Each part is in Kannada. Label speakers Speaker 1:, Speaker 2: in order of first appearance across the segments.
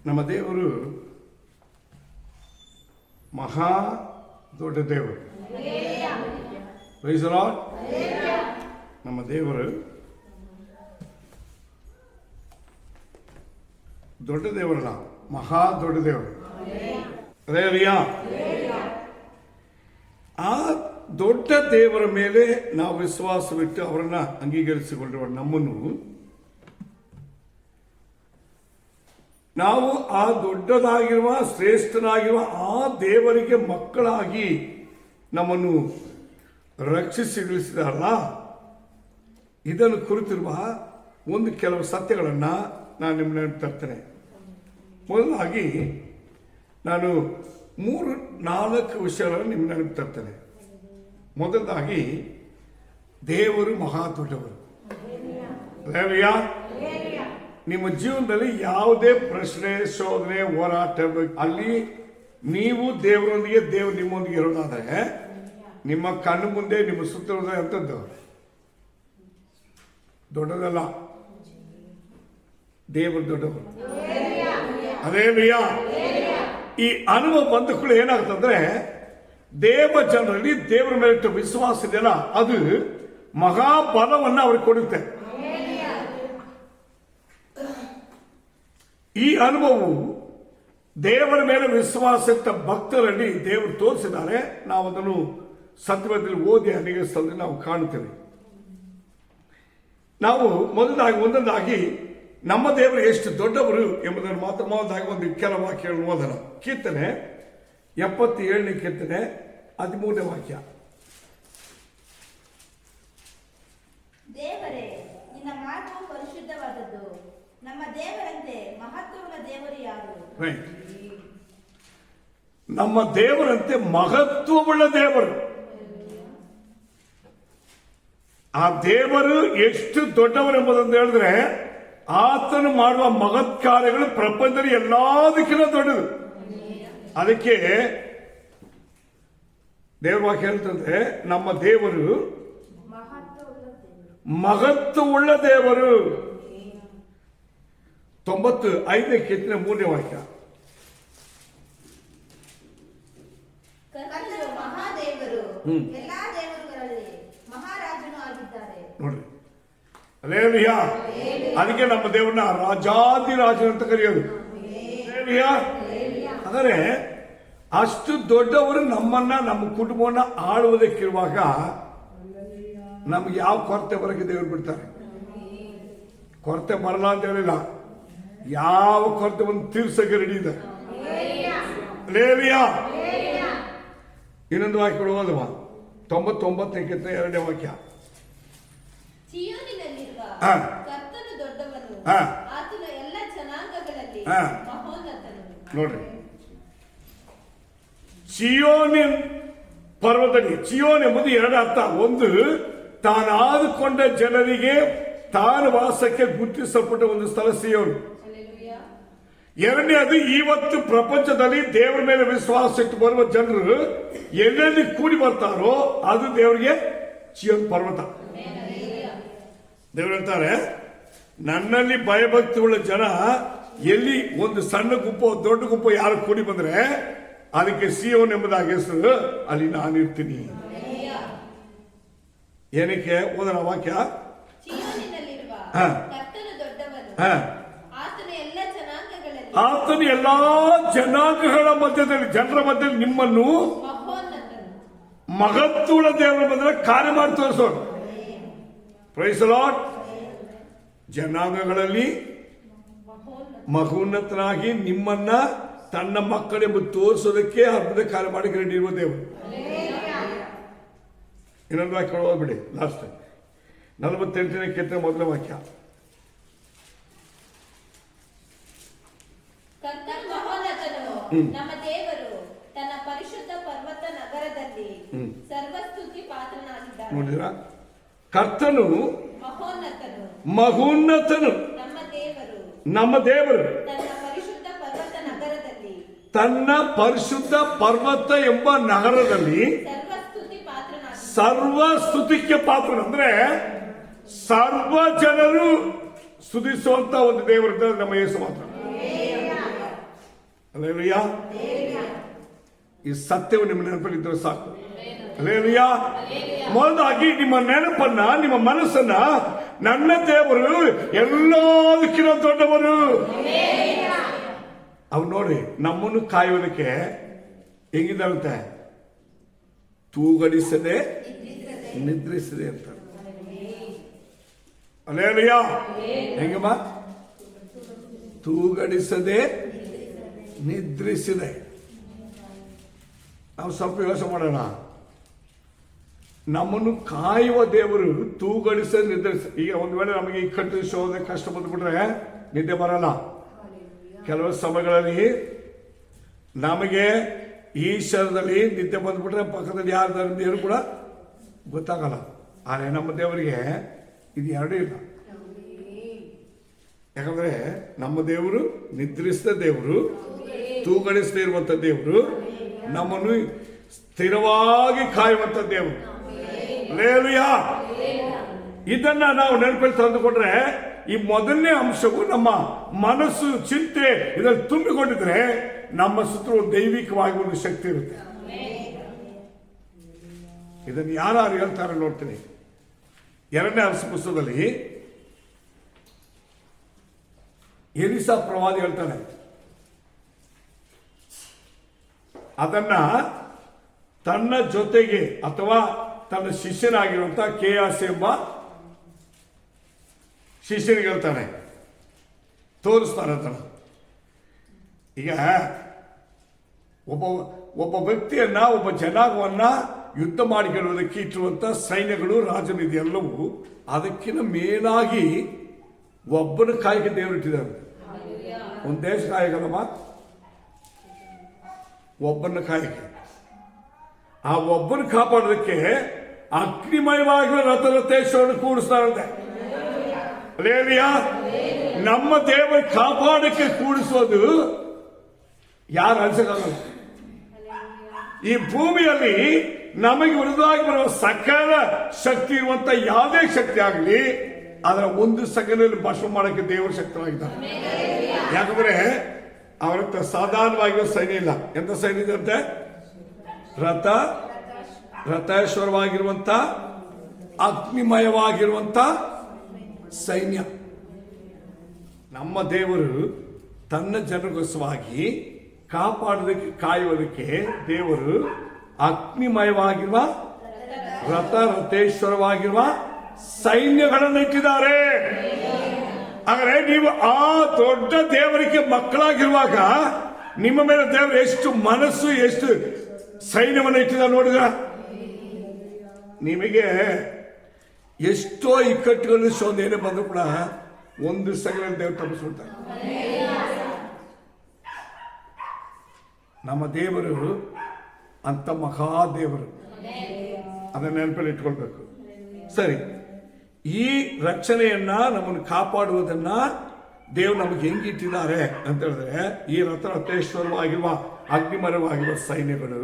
Speaker 1: ನಮ್ಮ ದೇವರು ಮಹಾ ದೊಡ್ಡ ದೇವರು. Praise the Lord. ನಮ್ಮ ದೇವರು ದೊಡ್ಡ ದೇವರಲ್ಲ, ಮಹಾ ದೊಡ್ಡ ದೇವರು. ಅರೇಲಿಯಾ. ಆ ದೊಡ್ಡ ದೇವರ ಮೇಲೆ ನಾವು ವಿಶ್ವಾಸವಿಟ್ಟು ಅವರನ್ನ ಅಂಗೀಕರಿಸಿಕೊಂಡಿರುವ ನಮ್ಮನ್ನು ನಾವು ಆ ದೊಡ್ಡದಾಗಿರುವ ಶ್ರೇಷ್ಠನಾಗಿರುವ ಆ ದೇವರಿಗೆ ಮಕ್ಕಳಾಗಿ ನಮ್ಮನ್ನು ರಕ್ಷಿಸಿ ಇಳಿಸಿದಾರಲ್ಲ, ಇದನ್ನು ಕುರಿತಿರುವ ಒಂದು ಕೆಲವು ಸತ್ಯಗಳನ್ನು ನಾನು ನಿಮ್ಮನ್ನ ತರ್ತೇನೆ. ಮೊದಲಾಗಿ ನಾನು 3-4 ವಿಷಯಗಳನ್ನು ನಿಮ್ಮ ನೆನಪು ತರ್ತೇನೆ. ಮೊದಲಾಗಿ ದೇವರು ಮಹಾ ದೊಡ್ಡವರು. ನಿಮ್ಮ ಜೀವನದಲ್ಲಿ ಯಾವುದೇ ಪ್ರಶ್ನೆ, ಶೋಧನೆ, ಹೋರಾಟ ಅಲ್ಲಿ ನೀವು ದೇವರೊಂದಿಗೆ, ದೇವರು ನಿಮ್ಮೊಂದಿಗೆ ಇರೋದಾದ್ರೆ ನಿಮ್ಮ ಕಣ್ಣು ಮುಂದೆ ನಿಮ್ಮ ಸುತ್ತ ಎಂಥದ್ದು ದೊಡ್ಡದಲ್ಲ, ದೇವರು ದೊಡ್ಡವರು. ಅದೇ ಭಯ್ಯ. ಈ ಅನುಭವ ಬಂದ ಕೂಡ ಏನಾಗ್ತಂದ್ರೆ, ದೇವ ಜನರಲ್ಲಿ ದೇವರ ಮೇಲೆ ವಿಶ್ವಾಸ ಇದೆಯಲ್ಲ, ಅದು ಮಹಾಬಲವನ್ನು ಅವ್ರಿಗೆ ಕೊಡುತ್ತೆ. ಈ ಅನುಭವವು ದೇವರ ಮೇಲೆ ವಿಶ್ವಾಸ ಇಟ್ಟ ಭಕ್ತರಲ್ಲಿ ದೇವರು ತೋರಿಸಿದ್ದಾರೆ. ನಾವು ಅದನ್ನು ಸತ್ಯದಲ್ಲಿ ಓದಿ ಅನೇಕ ನಾವು ಕಾಣುತ್ತೇವೆ. ನಾವು ಒಂದೊಂದಾಗಿ ನಮ್ಮ ದೇವರು ಎಷ್ಟು ದೊಡ್ಡವರು ಎಂಬುದನ್ನು ಮಾತ್ರ ಮೊದಲಾಗಿ ಒಂದು ಕೆಲ ವಾಕ್ಯಗಳನ್ನು ಓದೋಣ. ಕೀರ್ತನೆ 77ನೇ ಕೀರ್ತನೆ 13ನೇ ವಾಕ್ಯ.
Speaker 2: ದೇವರೇ, ನಿನ್ನ ಮಾರ್ಗವು ಪರಿಶುದ್ಧವಾದದ್ದು. ನಮ್ಮ ದೇವರಂತೆ ಮಹತ್ವವುಳ್ಳ ದೇವರು ಯಾರು?
Speaker 1: ನಮ್ಮ ದೇವರಂತೆ ಮಹತ್ವವುಳ್ಳ ದೇವರು. ಆ ದೇವರು ಎಷ್ಟು ದೊಡ್ಡವರೆಂಬುದನ್ನು ಹೇಳಿದ್ರೆ, ಆತನು ಮಾಡುವ ಮಹತ್ ಕಾರ್ಯಗಳು ಪ್ರಪಂಚದಲ್ಲಿ ಎಲ್ಲದಕ್ಕಿಂತ ದೊಡ್ಡದು. ಅದಕ್ಕೆ ದೇವರ ವಾಕ್ಯ ಹೇಳ್ತಂದ್ರೆ, ನಮ್ಮ ದೇವರು ಮಹತ್ವವುಳ್ಳ ದೇವರು. 95ನೇ ಕೀರ್ತನೆ 3ನೇ ವಾಕ್ಯ.
Speaker 2: ಮಹಾದೇವರು ಎಲ್ಲಾ ದೇವರುಗಳಲ್ಲಿ ಮಹಾರಾಜನು ಆಗಿದ್ದಾರೆ.
Speaker 1: ನೋಡ್ರಿ, ಅಲ್ಲೇಲೂಯಾ. ಅದಕ್ಕೆ ನಮ್ಮ ದೇವರನ್ನ ರಾಜಾದಿರಾಜ ಅಂತ ಕರೆಯೋದು. ಅಲ್ಲೇಲೂಯಾ. ಆದರೆ ಅಷ್ಟು ದೊಡ್ಡವರು ನಮ್ಮನ್ನ, ನಮ್ಮ ಕುಟುಂಬವನ್ನ ಆಳುವುದಕ್ಕಿರುವಾಗ ನಮ್ಗೆ ಯಾವ ಕೊರತೆ ಬರಕ್ಕೆ ದೇವರು ಬಿಡ್ತಾರೆ? ಕೊರತೆ ಬರಲ್ಲ ಅಂತ ಹೇಳಿಲ್ಲ, ಯಾವ ಕೊರತೆ ಒಂದು ತೀರ್ಸಕ್ಕೆ ರೆಡಿ ಇದೆ. ಅಲ್ಲೇಲೂಯಾ. ಇನ್ನೊಂದು ವಾಕ್ಯ ಓದುವ, 99ನೇ ಕೀರ್ತನೆ 2ನೇ ವಾಕ್ಯ.
Speaker 2: ಚೀಯೋನಿನಲ್ಲಿರುವ ಕರ್ತನು ದೊಡ್ಡವನು, ಆತನ ಎಲ್ಲ ಜನಾಂಗಗಳಲ್ಲಿ ಮಹೋನ್ನತನು.
Speaker 1: ನೋಡ್ರಿ, ಚಿಯೋನಿನ್ ಪರ್ವತದಲ್ಲಿ, ಚಿಯೋನ್ ಎಂಬುದು 2 ಅರ್ಥ. ಒಂದು, ತಾನಾದುಕೊಂಡ ಜನರಿಗೆ ತಾನು ವಾಸಕ್ಕೆ ಗುರುತಿಸಲ್ಪಟ್ಟ ಒಂದು ಸ್ಥಳ ಸಿಯೋನ್. ಎರಡನೇದು, ಇವತ್ತು ಪ್ರಪಂಚದಲ್ಲಿ ದೇವರ ಮೇಲೆ ವಿಶ್ವಾಸ ಇಟ್ಟು ಬರುವ ಜನರು ಎಲ್ಲೆಲ್ಲಿ ಕೂಡಿ ಬರ್ತಾರೋ ಅದು ದೇವರಿಗೆ ಚಿಯೋನ್ ಪರ್ವತ. ದೇವರು ಹೇಳ್ತಾರೆ, ನನ್ನಲ್ಲಿ ಭಯಭಕ್ತಿ ಉಳ್ಳ ಜನ ಎಲ್ಲಿ ಒಂದು ಸಣ್ಣ ಗುಂಪು ದೊಡ್ಡ ಗುಂಪು ಯಾರು ಕೂಡಿ ಬಂದ್ರೆ ಅದಕ್ಕೆ ಸಿಯೋನ್ ಎಂಬುದಾಗಿ ಹೆಸರು, ಅಲ್ಲಿ ನಾನಿರ್ತೀನಿ. ಏನಕ್ಕೆ ಓದೋಣ ವಾಕ್ಯ? ಆತನು ಎಲ್ಲಾ ಜನಾಂಗಗಳ ಮಧ್ಯದಲ್ಲಿ, ಜನರ ಮಧ್ಯದಲ್ಲಿ ನಿಮ್ಮನ್ನು ಮಹತ್ವದ ದೇವರ ಮಧ್ಯದಲ್ಲಿ ಕಾರ್ಯ ಮಾಡಿ ತೋರಿಸೋಣ. Praise the Lord. ಜನಾಂಗಗಳಲ್ಲಿ ಮಹೋನ್ನತನಾಗಿ ನಿಮ್ಮನ್ನ ತನ್ನ ಮಕ್ಕಳೆಂಬ ತೋರಿಸೋದಕ್ಕೆ ಅದ್ಭುತ ಕಾರ್ಯ ಮಾಡಿ ರೆಡಿ ಇರುವ ದೇವರು. ಇನ್ನೊಂದು ವಾಕ್ಯ ಓದ್ಬಿಡಿ, ಲಾಸ್ಟ್ 48ನೇ ಕೀರ್ತನೆ 1ನೇ ವಾಕ್ಯ.
Speaker 2: ನಮ್ಮ ದೇವರು ತನ್ನ ಪರಿಶುದ್ಧ ಪರ್ವತ ನಗರದಲ್ಲಿ ಸರ್ವಸ್ತುತಿ ಪಾತ್ರನಾಗಿದ್ದಾನೆ.
Speaker 1: ನೋಡಿದ್ರ, ಕರ್ತನು
Speaker 2: ಮಹೋನ್ನತನು.
Speaker 1: ನಮ್ಮ ದೇವರು
Speaker 2: ತನ್ನ ಪರಿಶುದ್ಧ ಪರ್ವತ ನಗರದಲ್ಲಿ,
Speaker 1: ತನ್ನ ಪರಿಶುದ್ಧ ಪರ್ವತ ಎಂಬ ನಗರದಲ್ಲಿ ಸರ್ವ ಸ್ತುತಿಗೆ ಪಾತ್ರ. ಅಂದ್ರೆ ಸರ್ವ ಜನರು ಸ್ತುತಿಸುವಂತ ಒಂದು ದೇವರಿದ್ದಾರೆ ನಮ್ಮ ಯೇಸು ಮಾತ್ರ. ಹಲ್ಲೆಲೂಯಾ. ಈ ಸತ್ಯವು ನಿಮ್ಮ ನೆನಪಲ್ಲಿದ್ದರೆ ಸಾಕು. ಹಲ್ಲೆಲೂಯಾ. ಮೊದಲಾಗಿ ನಿಮ್ಮ ನೆನಪನ್ನ, ನಿಮ್ಮ ಮನಸ್ಸನ್ನ, ನನ್ನ ದೇವರು ಎಲ್ಲದಕ್ಕಿಂತ ದೊಡ್ಡವರು. ಅವ್ ನೋಡಿ, ನಮ್ಮನ್ನು ಕಾಯುವುದಕ್ಕೆ ಹೆಂಗಿದಂತೆ, ತೂಗಡಿಸದೆ ನಿದ್ರಿಸದೆ ಅಂತ. ಹಲ್ಲೆಲೂಯಾ. ಹೆಂಗಮ್ಮ? ತೂಗಡಿಸದೆ ನಿದ್ರಿಸಿದೆ. ನಾವು ಸ್ವಲ್ಪ ಯೋಚನೆ ಮಾಡೋಣ. ನಮ್ಮನ್ನು ಕಾಯುವ ದೇವರು ತೂಗಡಿಸದೆ ನಿದ್ರಿಸ. ಈಗ ಒಂದು ವೇಳೆ ನಮಗೆ ಈ ಕಟ್ಟು ಶೋಧನೆ ಕಷ್ಟ ಬಂದ್ಬಿಟ್ರೆ ನಿದ್ದೆ ಬರಲ್ಲ. ಕೆಲವು ಸಮಯಗಳಲ್ಲಿ ನಮಗೆ ಈ ಶರದಲ್ಲಿ ನಿದ್ದೆ ಬಂದ್ಬಿಟ್ರೆ ಪಕ್ಕದಲ್ಲಿ ಯಾರು ಕೂಡ ಗೊತ್ತಾಗಲ್ಲ. ಆದರೆ ನಮ್ಮ ದೇವರಿಗೆ ಇದು ಎರಡೂ ಇಲ್ಲ. ಯಾಕಂದ್ರೆ ನಮ್ಮ ದೇವರು ನಿದ್ರಿಸಿದ ದೇವರು, ತೂಗಡಿಸದೇ ಇರುವಂತ ದೇವರು, ನಮ್ಮನ್ನು ಸ್ಥಿರವಾಗಿ ಕಾಯುವಂತ ದೇವರು. ಹಲ್ಲೆಲೂಯಾ. ಇದನ್ನ ನಾವು ನೆನಪಲ್ಲಿ ತಂದುಕೊಂಡ್ರೆ, ಈ ಮೊದಲನೇ ಅಂಶವು ನಮ್ಮ ಮನಸ್ಸು, ಚಿಂತೆ ಇದರಲ್ಲಿ ತುಂಬಿಕೊಂಡಿದ್ರೆ ನಮ್ಮ ಸುತ್ತಲೂ ದೈವಿಕವಾಗಿ ಒಂದು ಶಕ್ತಿ ಇರುತ್ತೆ. ಇದನ್ನು ಯಾರು ಹೇಳ್ತಾರೆ ನೋಡ್ತೀನಿ. 2ನೇ ಅರಸು ಪುಸ್ತಕದಲ್ಲಿ ಎಲಿಸಾ ಪ್ರವಾದಿ ಹೇಳ್ತಾನೆ. ಅದನ್ನ ತನ್ನ ಜೊತೆಗೆ ಅಥವಾ ತನ್ನ ಶಿಷ್ಯನಾಗಿರುವಂತಹ ಕೇಯಾಸ್ ಎಂಬ ಶಿಷ್ಯನಿಗೆ ಹೇಳ್ತಾನೆ, ತೋರಿಸ್ತಾನೆ ಅದನ್ನ. ಈಗ ಒಬ್ಬ ವ್ಯಕ್ತಿಯನ್ನ, ಒಬ್ಬ ಜನಾಂಗವನ್ನ ಯುದ್ಧ ಮಾಡಿ ಗೆಲ್ಲುವುದಕ್ಕೆ ಇಟ್ಟಿರುವಂತಹ ಸೈನ್ಯಗಳು, ರಾಜನಿಧಿ ಎಲ್ಲವೂ ಅದಕ್ಕಿಂತ ಮೇಲಾಗಿ ಒಬ್ಬನ ಕಾಯಿಗೆ ದೇವರು ಇಟ್ಟಿದ್ದಾರೆ. ಒಂದು ದೇಶ ಕಾಯಕಲ್ಲಮ್ಮ, ಒಬ್ಬನ ಕಾಯಿಗೆ. ಆ ಒಬ್ಬನ ಕಾಪಾಡೋದಕ್ಕೆ ಅಗ್ನಿಮಯವಾಗಿ ರಥರಥೇಶ್ವರನ್ನು ಕೂಡಿಸ್ತಾರಂತೆ. ಹಲ್ಲೆಲೂಯಾ. ನಮ್ಮ ದೇವರ ಕಾಪಾಡಕ್ಕೆ ಕೂಡಿಸೋದು ಯಾರು ಅನ್ಸಕ್ಕಾಗಲ್ಲ. ಈ ಭೂಮಿಯಲ್ಲಿ ನಮಗೆ ವಿರುದ್ಧವಾಗಿ ಬರುವ ಸಕಲ ಶಕ್ತಿ ಇರುವಂತ ಯಾವುದೇ ಶಕ್ತಿ ಆಗಲಿ, ಅದರ ಒಂದು ಸೆಕೆಂಡ್ ಭಾಷಣ ಮಾಡಕ್ಕೆ ದೇವರ ಶಕ್ತರಾಗಿದ್ದಾರೆ. ಯಾಕಂದ್ರೆ ಅವರ ಸಾಧಾರಣವಾಗಿರೋ ಸೈನ್ಯ ಇಲ್ಲ. ಎಂತ ಸೈನ್ಯ ಇದೆ? ರಥೇಶ್ವರವಾಗಿರುವಂತ, ಅಗ್ನಿಮಯವಾಗಿರುವಂತ ಸೈನ್ಯ. ನಮ್ಮ ದೇವರು ತನ್ನ ಜನರಿಗೋಸ್ಕರವಾಗಿ ಕಾಪಾಡೋದಕ್ಕೆ, ಕಾಯುವುದಕ್ಕೆ ದೇವರು ಅಗ್ನಿಮಯವಾಗಿರುವ, ರಥೇಶ್ವರವಾಗಿರುವ ಸೈನ್ಯಗಳನ್ನು ಇಟ್ಟಿದ್ದಾರೆ. ಹಾಗಾದ್ರೆ ನೀವು ಆ ದೊಡ್ಡ ದೇವರಿಗೆ ಮಕ್ಕಳಾಗಿರುವಾಗ ನಿಮ್ಮ ಮೇಲೆ ದೇವರು ಎಷ್ಟು ಮನಸ್ಸು, ಎಷ್ಟು ಸೈನ್ಯವನ್ನು ಇಟ್ಟಿದ್ದಾರೆ ನೋಡಿದ. ನಿಮಗೆ ಎಷ್ಟೋ ಇಕ್ಕಟ್ಟುಗಳು ಶೋಧನೆ ಬಂದರೂ ಕೂಡ ಒಂದು ಸೆಕೆಂಡ್ ದೇವರು ತಪ್ಪಿಸ್ಬಿಡ್ತಾರೆ. ನಮ್ಮ ದೇವರು ಅಂತ ಮಹಾದೇವರು, ಅದನ್ನ ನೆನಪಲ್ಲಿ ಇಟ್ಕೊಳ್ಬೇಕು. ಸರಿ, ಈ ರಕ್ಷಣೆಯನ್ನ, ನಮ್ಮನ್ನು ಕಾಪಾಡುವುದನ್ನ ದೇವರು ನಮಗೆ ಹೆಂಗಿಟ್ಟಿದ್ದಾರೆ ಅಂತ ಹೇಳಿದ್ರೆ, ಈ ರಥೇಶ್ವರವಾಗಿರುವ, ಅಗ್ನಿಮಯವಾಗಿರುವ ಸೈನ್ಯಗಳು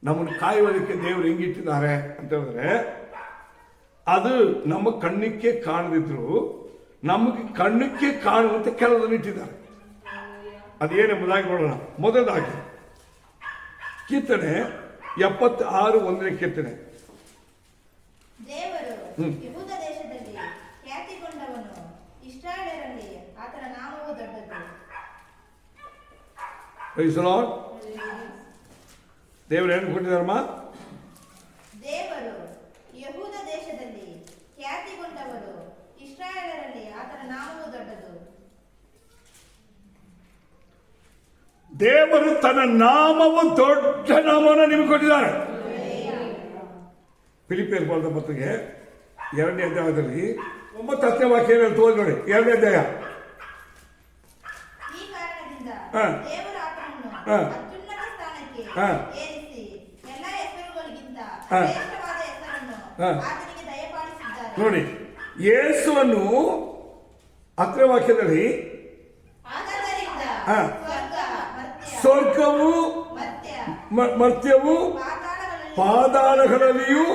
Speaker 1: ನಮ್ಮನ್ನು ಕಾಯುವುದಕ್ಕೆ ದೇವರು ಹೆಂಗಿಟ್ಟಿದ್ದಾರೆ ಅಂತ ಹೇಳಿದ್ರೆ, ಅದು ನಮ್ಮ ಕಣ್ಣಿಗೆ ಕಾಣದಿದ್ರು ನಮಗೆ ಕಣ್ಣಕ್ಕೆ ಕಾಣುವಂತೆ ಕೆಲವೊಂದನ್ನು ಇಟ್ಟಿದ್ದಾರೆ. ಅದೇನೆಂಬುದಾಗಿ ನೋಡೋಣ. ಮೊದಲಾಗಿ ಕೀರ್ತನೆ 76:1 ಕೀರ್ತನೆ.
Speaker 2: ದೇವರು ಯೆಹೂದ ದೇಶದಲ್ಲಿ ಖ್ಯಾತಿಗೊಂಡವನು, ಇಸ್ರಾಯೇಲರಲ್ಲಿ ಆತನ ನಾಮವು ದೊಡ್ಡದು.
Speaker 1: ದೇವರು ಏನು ಕೊಟ್ಟಿದ್ದಾರಮ್ಮ?
Speaker 2: ದೇವರು ಯೆಹೂದ ದೇಶದಲ್ಲಿ ಖ್ಯಾತಿಗೊಂಡವರು, ಇಸ್ರಾಯೇಲರಲ್ಲಿ ಆತನ ನಾಮವು ದೊಡ್ಡದು.
Speaker 1: ದೇವರು ತನ್ನ ನಾಮವು, ದೊಡ್ಡ ನಾಮವನ್ನು ನಿಮಗೆ ಕೊಟ್ಟಿದ್ದಾರೆ. ಫಿಲಿಪಿಯರ್ ಬರೆದ ಪತ್ರಿಕೆ 2ನೇ ಅಧ್ಯಾಯದಲ್ಲಿ 9ನೇ ವಾಕ್ಯ ತೋರಿ ನೋಡಿ. 2ನೇ ಅಧ್ಯಾಯ.
Speaker 2: ಈ ಕಾರಣದಿಂದ ದೇವರು ಆತನನ್ನು ಅತ್ಯುನ್ನತ ಸ್ಥಾನಕ್ಕೆ ಏರಿಸಿ ಎಲ್ಲಾ ಹೆಸರುಗಳಿಗಿಂತ ಶ್ರೇಷ್ಠವಾದ ಹೆಸರನ್ನು ಆತನಿಗೆ ದಯಪಾಲಿಸಿದ್ದಾರೆ.
Speaker 1: ನೋಡಿ, ಯೇಸುವನ್ನು 10ನೇ ವಾಕ್ಯದಲ್ಲಿ ಸ್ವರ್ಗವು, ಮರ್ತ್ಯವು, ಪಾತಾಳಗಳಲ್ಲಿಯೂ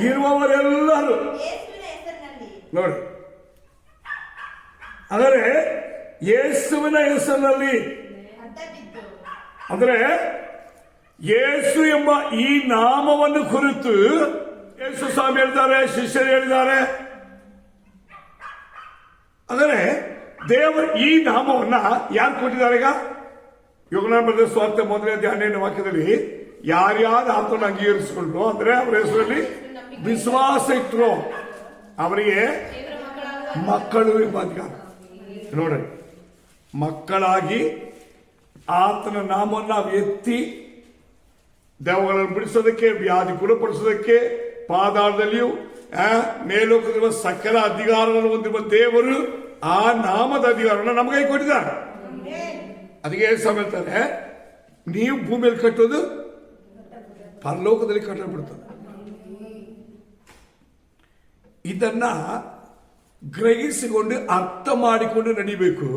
Speaker 1: ಇರುವವರೆಲ್ಲರೂ ನೋಡಿ. ಆದರೆ ಯೇಸುವಿನ ಹೆಸರಿನಲ್ಲಿ
Speaker 2: ಅಡ್ಡ ಬಿದ್ದು
Speaker 1: ಅಂದ್ರೆ ಯೇಸು ಎಂಬ ಈ ನಾಮವನ್ನು ಕುರಿತು ಯೇಸು ಸ್ವಾಮಿ ಹೇಳಿದ್ದಾರೆ, ಶಿಷ್ಯರು ಹೇಳಿದ್ದಾರೆ. ಅಂದರೆ ದೇವರು ಈ ನಾಮವನ್ನ ಯಾರು ಕೊಟ್ಟಿದ್ದಾರೆ? ಈಗ ಯೋಗನಾಥ ಬರೆದ ಸ್ವಾರ್ಥ 1:12 ವಾಕ್ಯದಲ್ಲಿ ಯಾರ್ಯಾರು ಆತನ ಅಂಗೀಕರಿಸಿಕೊಂಡ್ರು ಅಂದ್ರೆ ಅವರ ಹೆಸರಲ್ಲಿ ವಿಶ್ವಾಸ ಇಟ್ಟರು ಅವರಿಗೆ ಮಕ್ಕಳು ಎಂಬ ಅಧಿಕಾರ. ನೋಡ್ರಿ, ಮಕ್ಕಳಾಗಿ ಆತನ ನಾಮವನ್ನು ನಾವು ಎತ್ತಿ ದೇವಗಳನ್ನು ಬಿಡಿಸೋದಕ್ಕೆ, ವ್ಯಾಧಿ ಗುಣಪಡಿಸೋದಕ್ಕೆ, ಪಾದಾಳದಲ್ಲಿಯೂ ಮೇಲೋಕದಿರುವ ಸಕಲ ಅಧಿಕಾರಗಳನ್ನು ಹೊಂದಿರುವ ದೇವರು ಆ ನಾಮದ ಅಧಿಕಾರವನ್ನು ನಮಗೆ ಕೊಟ್ಟಿದ್ದಾರೆ. ಅದಕ್ಕೆ ಹೇಳ್ತಾರೆ, ನೀವು ಭೂಮಿಯಲ್ಲಿ ಕಟ್ಟೋದು ಪರಲೋಕದಲ್ಲಿ ಕಟ್ಟಲ್ಪಡ್ತದೆ. ಇದನ್ನ ಗ್ರಹಿಸಿಕೊಂಡು ಅರ್ಥ ಮಾಡಿಕೊಂಡು ನಡಿಬೇಕು.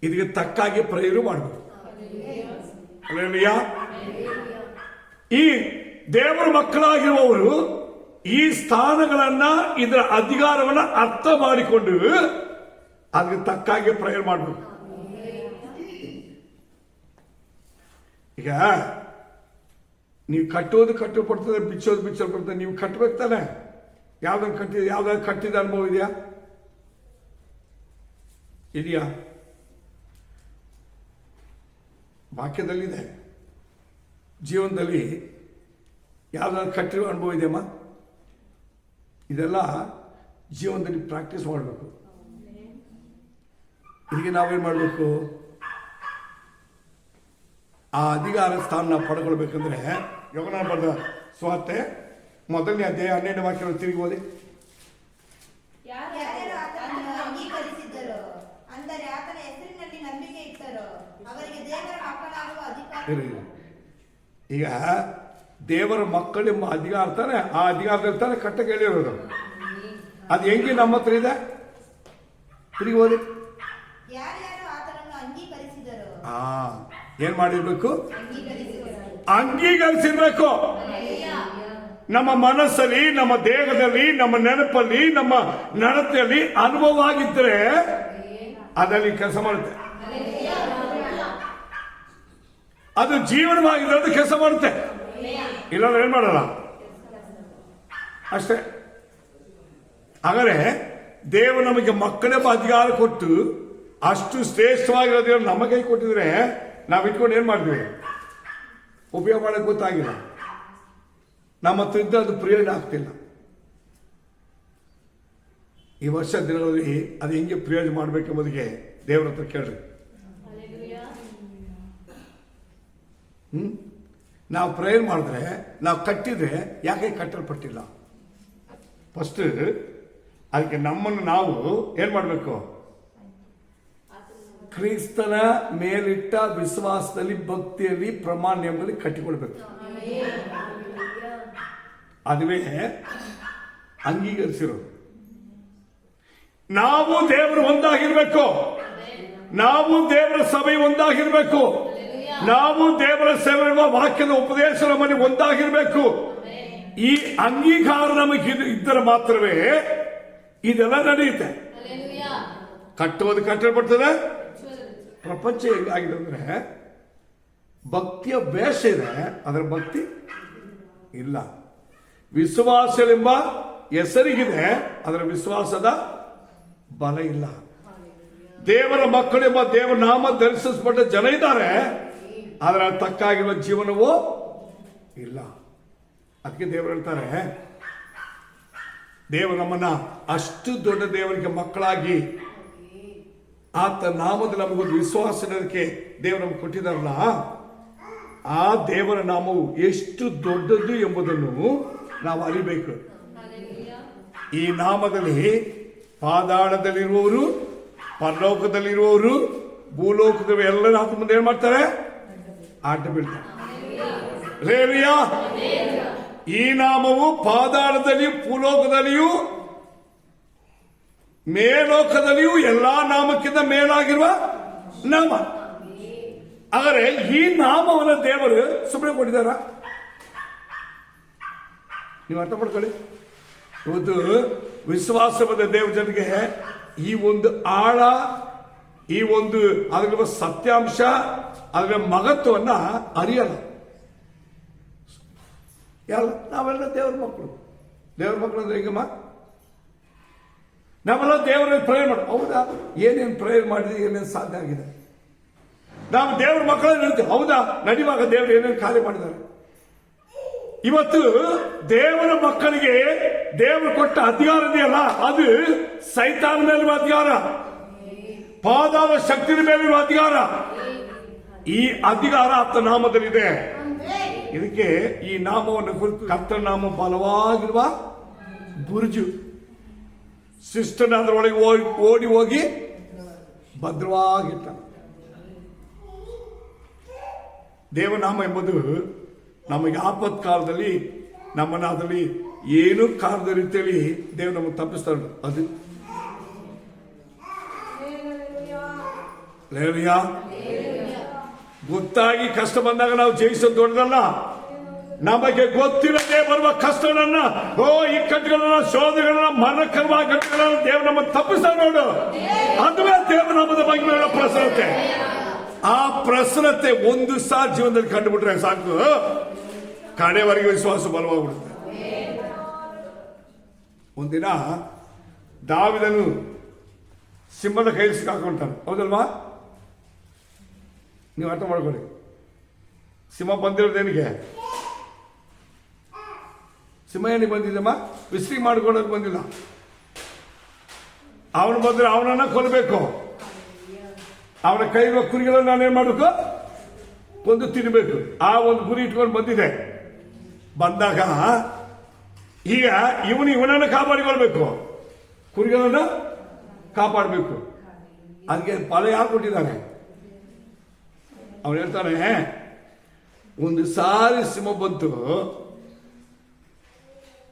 Speaker 1: ಇದಕ್ಕೆ ತಕ್ಕಾಗಿ ಪ್ರಯೋಗ ಮಾಡಬೇಕು. ಈ ದೇವರ ಮಕ್ಕಳಾಗಿರುವವರು ಈ ಸ್ಥಾನಗಳನ್ನ, ಇದರ ಅಧಿಕಾರವನ್ನ ಅರ್ಥ ಮಾಡಿಕೊಂಡು ಅದಕ್ಕೆ ತಕ್ಕಾಗಿ ಪ್ರಯೋಗ ಮಾಡಬೇಕು. ಈಗ ನೀವು ಕಟ್ಟೋದು ಕಟ್ಟಲ್ಪಡ್ತದೆ, ಬಿಚ್ಚೋದು ಬಿಚ್ಚಲ್ಪಡ್ತದೆ. ನೀವು ಕಟ್ಟಬೇಕು ತಾನೆ. ಯಾವ್ದಾದ್ರು ಕಟ್ಟಿದ ಅನುಭವ ಇದೆಯಾ? ವಾಕ್ಯದಲ್ಲಿದೆ. ಜೀವನದಲ್ಲಿ ಯಾವ್ದಾದ್ರು ಕಟ್ಟಿರುವ ಅನುಭವ ಇದೆಯಮ್ಮ? ಇದೆಲ್ಲ ಜೀವನದಲ್ಲಿ ಪ್ರಾಕ್ಟೀಸ್ ಮಾಡಬೇಕು. ಇದಕ್ಕೆ ನಾವೇನ್ ಮಾಡಬೇಕು? ಆ ಅಧಿಕಾರ ಸ್ಥಾನ ನಾವು ಪಡ್ಕೊಳ್ಬೇಕಂದ್ರೆ ಯೋಗನಾಥ ಬರೆದ ಸುವಾರ್ತೆ 1ನೇ ಅಧ್ಯಾಯ 12ನೇ ವಾಕ್ಯವನ್ನು ತಿರುಗಿ ಓದಿ.
Speaker 2: ಯಾರ್ಯಾರು ಆತನನ್ನು ಅಂಗೀಕರಿಸಿದ್ದರೋ, ಅಂದರೆ ಆತನ ಹೆಸರಿನಲ್ಲಿ ನಂಬಿಕೆ ಇಟ್ಟರೋ, ಅವರಿಗೆ ದೇವರ ಮಕ್ಕಳಾಗುವ ಅಧಿಕಾರ.
Speaker 1: ಈಗ ದೇವರ ಮಕ್ಕಳೆಂಬ ಅಧಿಕಾರ ತಾನೆ, ಆ ಅಧಿಕಾರದಲ್ಲಿ ತಾನೆ ಕಟ್ಟಕ್ಕೆ ಹೇಳಿರೋದು. ಅದು ಹೆಂಗೆ ನಮ್ಮ ಹತ್ರ ಇದೆ? ತಿರುಗಿ ಓದಿ.
Speaker 2: ಯಾರ್ಯಾರು ಆತನನ್ನು ಅಂಗೀಕರಿಸಿದರೋ,
Speaker 1: ಏನ್ ಮಾಡಿರ್ಬೇಕು? ಅಂಗೀಕರಿಸಿರ್ಬೇಕು. ನಮ್ಮ ಮನಸ್ಸಲ್ಲಿ, ನಮ್ಮ ದೇಹದಲ್ಲಿ, ನಮ್ಮ ನೆನಪಲ್ಲಿ, ನಮ್ಮ ನಡತೆಯಲ್ಲಿ ಅನುಭವ ಆಗಿದ್ರೆ ಅದರಲ್ಲಿ ಕೆಲಸ ಮಾಡುತ್ತೆ. ಅದು ಜೀವನವಾಗಿದ್ರೆ ಅದು ಕೆಲಸ ಮಾಡುತ್ತೆ. ಇಲ್ಲಾಂದ್ರೆ ಏನ್ ಮಾಡಲ್ಲ ಅಷ್ಟೇ. ಹಾಗಾದ್ರೆ ದೇವರು ನಮಗೆ ಮಕ್ಕಳೆಂಬ ಅಧಿಕಾರ ಕೊಟ್ಟು ಅಷ್ಟು ಶ್ರೇಷ್ಠವಾಗಿರೋದ್ರ ನಮ್ಮ ಕೈ ಕೊಟ್ಟಿದ್ರೆ ನಾವು ಇಟ್ಕೊಂಡು ಏನ್ ಮಾಡ್ತೀವಿ? ಉಪಯೋಗ ಮಾಡಕ್ ಗೊತ್ತಾಗಿಲ್ಲ. ನಮ್ಮ ಹತ್ರ ಇದ್ದ ಅದು ಪ್ರಯೋಜನ ಆಗ್ತಿಲ್ಲ. ಈ ವರ್ಷ ದಿನಗಳಲ್ಲಿ ಅದು ಹೆಂಗೆ ಪ್ರಯೋಜನ ಮಾಡ್ಬೇಕೆಂಬುದಕ್ಕೆ ದೇವರ ಹತ್ರ ಕೇಳ್ರಿ. ನಾವು ಪ್ರೇಯರ್ ಮಾಡಿದ್ರೆ, ನಾವು ಕಟ್ಟಿದ್ರೆ ಯಾಕೆ ಕಟ್ಟಲ್ಪಟ್ಟಿಲ್ಲ? ಫಸ್ಟ್ ಅದಕ್ಕೆ ನಮ್ಮನ್ನು ನಾವು ಏನ್ ಮಾಡಬೇಕು? ಕ್ರಿಸ್ತನ ಮೇಲಿಟ್ಟ ವಿಶ್ವಾಸದಲ್ಲಿ, ಭಕ್ತಿಯಲ್ಲಿ, ಪ್ರಮಾಣ ನಿಯಮದಲ್ಲಿ ಕಟ್ಟಿಕೊಳ್ಬೇಕು. ಅದುವೇ ಅಂಗೀಕರಿಸಿರೋದು. ನಾವು ದೇವರು ಒಂದಾಗಿರ್ಬೇಕು. ನಾವು ದೇವರ ಸಭೆ ಒಂದಾಗಿರ್ಬೇಕು. ನಾವು ದೇವರ ಸೇವೆ ವಾಕ್ಯದ ಉಪದೇಶ ನಮ್ಮಲ್ಲಿ ಒಂದಾಗಿರ್ಬೇಕು. ಈ ಅಂಗೀಕಾರ ನಮಗೆ ಇದ್ದರೆ ಮಾತ್ರವೇ ಇದೆಲ್ಲ ನಡೆಯುತ್ತೆ. ಕಟ್ಟೋದು ಕಟ್ಟಲ್ಪಡ್ತದೆ. ಪ್ರಪಂಚ ಹೆಂಗಾಗಿದೆ ಅಂದ್ರೆ ಭಕ್ತಿಯ ವೇಷ ಇದೆ, ಅದರ ಭಕ್ತಿ ಇಲ್ಲ. ವಿಶ್ವಾಸವೆಂಬ ಹೆಸರಿಗಿದೆ, ಅದರ ವಿಶ್ವಾಸದ ಬಲ ಇಲ್ಲ. ದೇವರ ಮಕ್ಕಳೆಂಬ ದೇವರ ನಾಮ ಧರಿಸಲ್ಪಟ್ಟ ಜನ ಇದ್ದಾರೆ, ಅದರ ತಕ್ಕಾಗಿರುವ ಜೀವನವೂ ಇಲ್ಲ. ಅದಕ್ಕೆ ದೇವರು ಹೇಳ್ತಾರೆ, ದೇವರು ನಮ್ಮನ್ನ ಅಷ್ಟು ದೊಡ್ಡ ದೇವರಿಗೆ ಮಕ್ಕಳಾಗಿ ಆತ ನಾಮದಲ್ಲಿ ನಮಗೊಂದು ವಿಶ್ವಾಸ ಇರೋದಕ್ಕೆ ದೇವರು ನಮಗೆ ಕೊಟ್ಟಿದಾರಲ್ಲ, ಆ ದೇವರ ನಾಮವು ಎಷ್ಟು ದೊಡ್ಡದು ಎಂಬುದನ್ನು ನಾವು ಅರಿಬೇಕು. ಈ ನಾಮದಲ್ಲಿ ಪಾದಾಳದಲ್ಲಿರುವವರು, ಪರಲೋಕದಲ್ಲಿರುವವರು, ಭೂಲೋಕದ ಎಲ್ಲರ ಆತ ಮುಂದೆ ಏನ್ ಮಾಡ್ತಾರೆ? ಆಟ ಬೀಳ್ತಾರೆ. ರೇಲಿಯಾ, ಈ ನಾಮವು ಪಾದಾಳದಲ್ಲಿಯೂ, ಭೂಲೋಕದಲ್ಲಿಯೂ, ಮೇಲೋಕದಲ್ಲಿಯೂ ಎಲ್ಲಾ ನಾಮಕ್ಕಿಂತ ಮೇಲಾಗಿರುವ ನಾಮ. ಆದರೆ ಈ ನಾಮವನ್ನು ದೇವರು ಸುಮ್ಮನೆ ಕೊಟ್ಟಿದ್ದಾರ? ನೀವು ಅರ್ಥ ಮಾಡ್ಕೊಳ್ಳಿ. ಇವತ್ತು ವಿಶ್ವಾಸವಾದ ದೇವ ಜನರಿಗೆ ಈ ಒಂದು ಆಳ ಈ ಒಂದು ಅದರ ಸತ್ಯಾಂಶ, ಅದರ ಮಹತ್ವವನ್ನ ಅರಿಯಲ್ಲ. ನಾವೆಲ್ಲ ದೇವರ ಮಕ್ಕಳು. ದೇವರ ಮಕ್ಕಳು ಅಂದ್ರೆ ಈಗಮ್ಮ ನಾವೆಲ್ಲ ದೇವರ ಪ್ರೇಯರ್ ಮಾಡಿ, ಹೌದಾ, ಏನೇನು ಪ್ರೇಯರ್ ಮಾಡಿದ್ರೆ ಏನೇನು ಸಾಧ್ಯ ಆಗಿದೆ. ನಾವು ದೇವರ ಮಕ್ಕಳನ್ನ ಹೇಳ್ತೀವಿ, ಹೌದಾ, ನಡೆಯುವಾಗ ದೇವರು ಏನೇನು ಕಾರ್ಯ ಮಾಡಿದ್ದಾರೆ. ಇವತ್ತು ದೇವರ ಮಕ್ಕಳಿಗೆ ದೇವರು ಕೊಟ್ಟ ಅಧಿಕಾರ ಇದೆಯಲ್ಲ, ಅದು ಸೈತಾನ ಮೇಲಿರುವ ಅಧಿಕಾರ, ಪಾದಾದ ಶಕ್ತಿಯ ಮೇಲಿರುವ ಅಧಿಕಾರ. ಈ ಅಧಿಕಾರ ಆತ ನಾಮದಲ್ಲಿದೆ. ಇದಕ್ಕೆ ಈ ನಾಮವನ್ನು ಕುರಿತು ಕರ್ತನ ನಾಮ ಬಲವಾಗಿರುವ ಬುರುಜು. ಶಿಷ್ಟನ ಅದರೊಳಗೆ ಓಡಿ ಹೋಗಿ ಭದ್ರವಾಗಿರ್ತಾನೆ. ದೇವನಾಮ ಎಂಬುದು ನಮಗೆ ಆಪತ್ ಕಾಲದಲ್ಲಿ ನಮ್ಮನ್ನ ಅದರಲ್ಲಿ ಏನು ಕಾಲದ ರೀತಿಯಲ್ಲಿ ದೇವರು ನಮಗೆ ತಪ್ಪಿಸ್ತಾರೆ. ಅದು ಲೇವಿಯಾ ಗೊತ್ತಾಗಿ ಕಷ್ಟ ಬಂದಾಗ ನಾವು ಜಯಿಸೋದು ದೊಡ್ಡದಲ್ಲ. ನಮಗೆ ಗೊತ್ತಿರದೆ ಬರುವ ಕಷ್ಟಗಳನ್ನ, ಇಕ್ಕಟ್ಟುಗಳನ್ನ, ಶೋಧಗಳನ್ನ, ಮರಣಕರವಾದ ಘಟನೆಗಳನ್ನ ದೇವರು ನಮ್ಮ ತಪ್ಪಿಸ್ತಾರೆ ನೋಡು. ಅದುವೇ ದೇವನಾಮದ ಬಗ್ಗೆ ಪ್ರಸನ್ನತೆ. ಆ ಪ್ರಸನ್ನತೆ ಒಂದು ಸಾರಿ ಜೀವನದಲ್ಲಿ ಕಂಡುಬಿಟ್ರೆ ಸಾಕು, ಕಡೆವರೆಗೆ ವಿಶ್ವಾಸ ಬಲವಾಗ್ಬಿಡುತ್ತೆ. ಒಂದಿನ ದಾವಿದನು ಸಿಂಹದ ಕೈಲಿ ಸಿಕ್ಕಾಕೊಂತಾನೆ, ಹೌದಲ್ವಾ? ನೀವು ಅರ್ಥ ಮಾಡ್ಕೊಳ್ಳಿ. ಸಿಂಹ ಬಂದಿರೋದೇನಿಗೆ? ಸಿಂಹ ಏನಿಗೆ ಬಂದಿದ್ದಮ್ಮ? ವಿಸ್ರಿ ಮಾಡ್ಕೊಳ್ಳೋಕೆ ಬಂದಿಲ್ಲ. ಅವನು ಬಂದ್ರೆ ಅವನನ್ನ ಕೊಲ್ಲಬೇಕು. ಅವನ ಕೈರುವ ಕುರಿಗಳನ್ನು ನಾನೇನ್ ಮಾಡಬೇಕು? ಕೊಂದು ತಿನ್ನಬೇಕು. ಆ ಒಂದು ಗುರಿ ಇಟ್ಕೊಂಡು ಬಂದಿದೆ. ಬಂದಾಗ ಈಗ ಇವನನ್ನು ಕಾಪಾಡಿಕೊಳ್ಬೇಕು, ಕುರಿಗಳನ್ನು ಕಾಪಾಡಬೇಕು. ಅದಕ್ಕೆ ಫಲ ಯಾಕೆ ಕೊಟ್ಟಿದ್ದಾನೆ? ಅವನು ಹೇಳ್ತಾನೆ, ಒಂದು ಸಾರಿ ಸಿಂಹ ಬಂತು,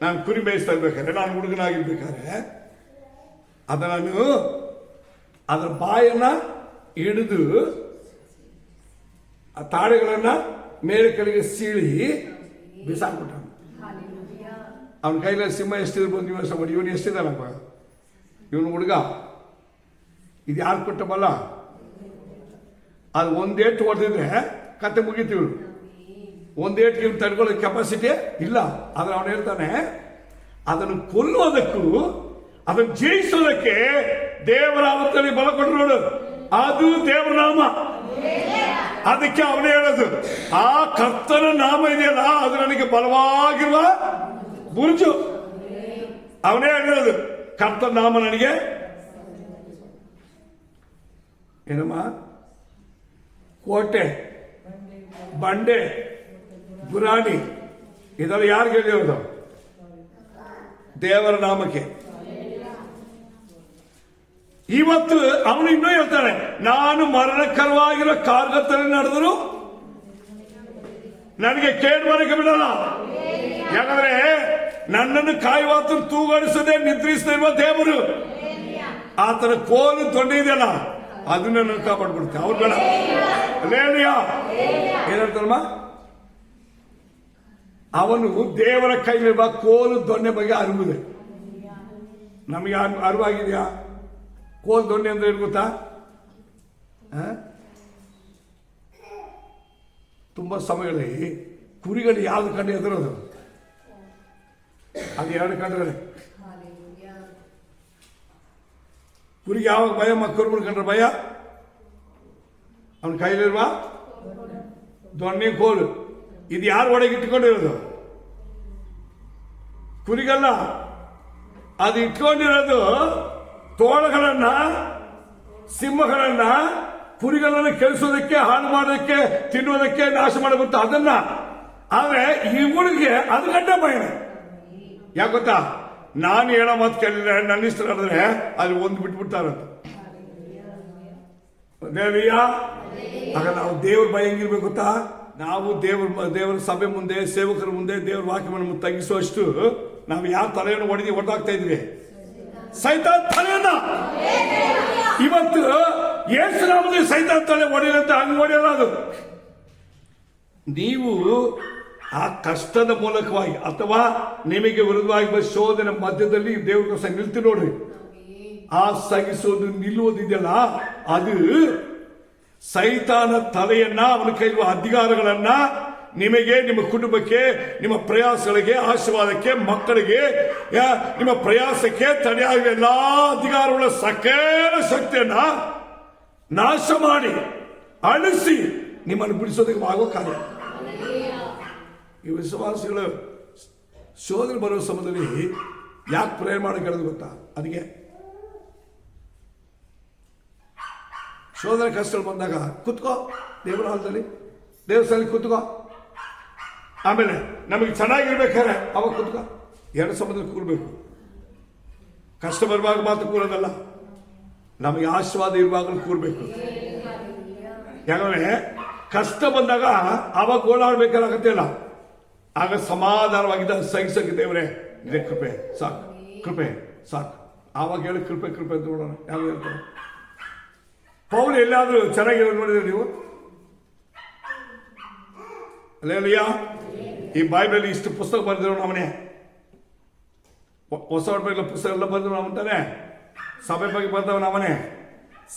Speaker 1: ನಾನು ಕುರಿ ಮೇಯಿಸ್ತಾ ಇರ್ಬೇಕಾದ್ರೆ, ನಾನು ಹುಡುಗನಾಗಿರ್ಬೇಕಾದ್ರೆ ನಾನು ಅದರ ಬಾಯನ್ನ ಹಿಡಿದು ಆ ತಾಡೆಗಳನ್ನ ಮೇಲೆ ಕೆಳಗೆ ಸೀಳಿ ಬಿಸಾಕ್ಬಿಟ್ಟ. ಅವನ ಕೈಯಲ್ಲಿ ಸಿಂಹ ಎಷ್ಟಿರ್ಬೋದು ನೀವು ಯೋಚನೆ ಮಾಡಿ. ಇವನು ಎಷ್ಟಿದ್ದಾನಪ್ಪ? ಇವನು ಹುಡುಗ. ಇದು ಯಾರು ಕೊಟ್ಟ ಬಲ? ಅದು ಒಂದೇಟು ಹೊಡೆದಿದ್ರೆ ಕತೆ ಮುಗಿತೀವಿ. ಒಂದೇಟಿಗೆ ಇವ್ನು ತಡ್ಕೊಳ್ಳೋ ಕೆಪಾಸಿಟಿ ಇಲ್ಲ. ಆದ್ರೆ ಅವನು ಹೇಳ್ತಾನೆ, ಅದನ್ನು ಕೊಲ್ಲುವುದಕ್ಕೂ ಅದನ್ನು ಜಯಿಸೋದಕ್ಕೆ ದೇವರ ಅವತ್ತಲ್ಲಿ ಬಲ ಕೊಟ್ಟು ನೋಡು. ಅದು ದೇವರ ನಾಮ. ಅದಕ್ಕೆ ಅವನೇ ಹೇಳೋದು, ಆ ಕರ್ತನ ನಾಮ ಇದೆಯಲ್ಲ, ಅದು ನನಗೆ ಬಲವಾಗಿರುವ ಬುರುಜು. ಅವನೇ ಹೇಳಿರೋದು, ಕರ್ತನ ನಾಮ ನನಗೆ ಏನಮ್ಮ? ಕೋಟೆ, ಬಂಡೆ, ಗುರಾಣಿ. ಇದೆಲ್ಲ ಯಾರಿಗೆ ಹೇಳಿರೋದು? ದೇವರ ನಾಮಕ್ಕೆ. ಇವತ್ತು ಅವನು ಇನ್ನೂ ಹೇಳ್ತಾನೆ, ನಾನು ಮರಣಕರವಾಗಿರೋ ಕಾರ್ಗತ್ತಲ್ಲಿ ನಡೆದರು ನನಗೆ ಕೇಳುವರೆಗೆ ಬಿಡಲ್ಲ. ಯಾಕಂದ್ರೆ ನನ್ನನ್ನು ಕಾಯುವಾತ ತೂಗಾಡಿಸದೆ ನಿದ್ರಿಸದೇ ಇರುವ ದೇವರು. ಆತನ ಕೋಲು ತೊಂಡೆ ಇದೆಯಲ್ಲ, ಅದನ್ನ ನನ್ನ ಕಾಪಾಡ್ಬಿಡುತ್ತೆ. ಅವ್ರು ಬೇಡ. ಏನಂತಾರಮ್ಮ? ಅವನು ದೇವರ ಕೈಲಿರುವ ಕೋಲು ದೊಣ್ಣೆ ಬಗ್ಗೆ ಅರಿವಿದೆ. ನಮಗೆ ಅರಿವಾಗಿದೆಯಾ? ಕೋಲು ದೊಣ್ಣೆ ಅಂದ್ರೆ ಏನು ಗೊತ್ತಾ? ತುಂಬಾ ಸಮಯಗಳಲ್ಲಿ ಕುರಿಗಳು ಯಾವ್ದು ಕಂಡು ಎದುರೋದು? ಅದು ಎರಡು ಕಂಡ್ರೆ ಕುರಿಗೆ ಯಾವಾಗ ಭಯ? ಮಕ್ಕಳು ಕಂಡ್ರೆ ಭಯ. ಅವನ ಕೈಲಿರುವ ದೊಣ್ಣೆ ಕೋಲು. ಇದು ಯಾರು ಒಳಗೆ ಇಟ್ಕೊಂಡಿರೋದು? ಕುರಿಗಲ್ಲ. ಅದು ಇಟ್ಕೊಂಡಿರೋದು ತೋಳಗಳನ್ನ, ಸಿಂಹಗಳನ್ನ, ಕುರಿಗಳನ್ನ ಕೆಳಿಸೋದಕ್ಕೆ, ಹಾಳು ಮಾಡೋದಕ್ಕೆ, ತಿನ್ನುವುದಕ್ಕೆ, ನಾಶ ಮಾಡಬೇಕು ಅದನ್ನ. ಆದ್ರೆ ಇವಳಿಗೆ ಅದು ಗಡ್ಡ ಭಯ. ಯಾಕೆ ಗೊತ್ತಾ? ನಾನು ಹೇಳೋ ಮಾತು ಕೇಳಿದ್ರೆ, ನನ್ನ ಇಷ್ಟ ನಡೆದ್ರೆ ಅದು ಒಂದು ಬಿಟ್ಬಿಡ್ತಾರಂತ. ದೇವಿಯ ಆಗ ನಾವು ದೇವ್ರ ಭಯ ಹೆಂಗಿರ್ಬೇಕು ಗೊತ್ತಾ? ನಾವು ದೇವರ ಸಭೆ ಮುಂದೆ, ಸೇವಕರ ಮುಂದೆ ದೇವರ ವಾಕ್ಯವನ್ನು ತಗ್ಗಿಸುವಷ್ಟು ನಾವು ಯಾವ ತಲೆಯನ್ನು ಹೊಡೆದಾಗ್ತಾ ಇದ್ವಿ? ಸೈತಾನ್ ತಲೆಯನ್ನ. ಇವತ್ತು ಯೇಸು ನಾಮದಲ್ಲಿ ಸೈತಾನ್ ತಲೆ ಹೊಡೆಯಂತ ಹಂಗೆ ಹೊಡೆಯಲ್ಲ. ಅದು ನೀವು ಆ ಕಷ್ಟದ ಮೂಲಕವಾಗಿ ಅಥವಾ ನಿಮಗೆ ವಿರುದ್ಧವಾಗಿ ಶೋಧನೆ ಮಧ್ಯದಲ್ಲಿ ದೇವರ ನಿಲ್ತಿ ನೋಡ್ರಿ. ಆ ಸಹಿಸೋದು ನಿಲ್ಲುವುದಿದೆಯಲ್ಲ, ಅದು ಸೈತಾನ ತಲೆಯನ್ನ, ಅವನ ಕೈರುವ ಅಧಿಕಾರಗಳನ್ನ ನಿಮಗೆ, ನಿಮ್ಮ ಕುಟುಂಬಕ್ಕೆ, ನಿಮ್ಮ ಪ್ರಯಾಸಗಳಿಗೆ, ಆಶೀರ್ವಾದಕ್ಕೆ, ಮಕ್ಕಳಿಗೆ, ನಿಮ್ಮ ಪ್ರಯಾಸಕ್ಕೆ ತಡೆಯಾಗುವ ಎಲ್ಲಾ ಅಧಿಕಾರಗಳ ಸಕಲ ಶಕ್ತಿಯನ್ನ ನಾಶ ಮಾಡಿ ಅಳಿಸಿ ನಿಮ್ಮನ್ನು ಬಿಡಿಸೋದಕ್ಕೆ ಆಗುವ ಕಾರ್ಯ. ಈ ವಿಶ್ವಾಸಿಗಳು ಶೋಧನೆ ಬರುವ ಸಮಯದಲ್ಲಿ ಯಾಕೆ ಪ್ರೇಯರ್ ಮಾಡಿ ಕೇಳೋದು ಗೊತ್ತಾ? ಅದಕ್ಕೆ ಶೋಧನೆ ಕಷ್ಟಗಳು ಬಂದಾಗ ಕುತ್ಕೋ, ದೇವರ ಹಾಲದಲ್ಲಿ ದೇವಸ್ಥಾನದಲ್ಲಿ ಕುತ್ಕೋ. ಆಮೇಲೆ ನಮಗೆ ಚೆನ್ನಾಗಿರ್ಬೇಕಾದ್ರೆ ಅವಾಗ ಕುತ್ಕೋ. ಎರಡು ಸಮಯದಲ್ಲಿ ಕೂರ್ಬೇಕು. ಕಷ್ಟ ಬರುವಾಗ ಮಾತ್ರ ಕೂರೋದಲ್ಲ, ನಮಗೆ ಆಶೀರ್ವಾದ ಇರುವಾಗಲೂ ಕೂರ್ಬೇಕು. ಯಾಕಂದ್ರೆ ಕಷ್ಟ ಬಂದಾಗ ಅವಾಗ ಗೋಳಾಡ್ಬೇಕಾಗತ್ತಿಲ್ಲ, ಆಗ ಸಮಾಧಾನವಾಗಿದ್ದ ಸಹಿಸಕ್ಕೆ ದೇವರೇ ಇದೇ ಕೃಪೆ ಸಾಕು, ಕೃಪೆ ಸಾಕು. ಆವಾಗ ಹೇಳಿ ಕೃಪೆ ಕೃಪೆ ಅಂತ ನೋಡೋಣ. ಯಾವ ಹೇಳ್ತಾರೆ? ಪೌಲ್ ಎಲ್ಲಾದ್ರೂ ಚೆನ್ನಾಗಿರೋದು ನೋಡಿದ್ರೆ ನೀವು? ಅಲ್ಲೇಲಿಯಾ, ಈ ಬೈಬಲ್ ಇಷ್ಟು ಪುಸ್ತಕ ಬರೆದಿರೋ ಅವನೇ, ಹೊಸ ಒಡವೆಗಳ ಪುಸ್ತಕ ಎಲ್ಲ ಬರೆದವನು ಅವನೇ, ಸಭೆ ಬಗ್ಗೆ ಬರೆದವನು ಅವನೇ,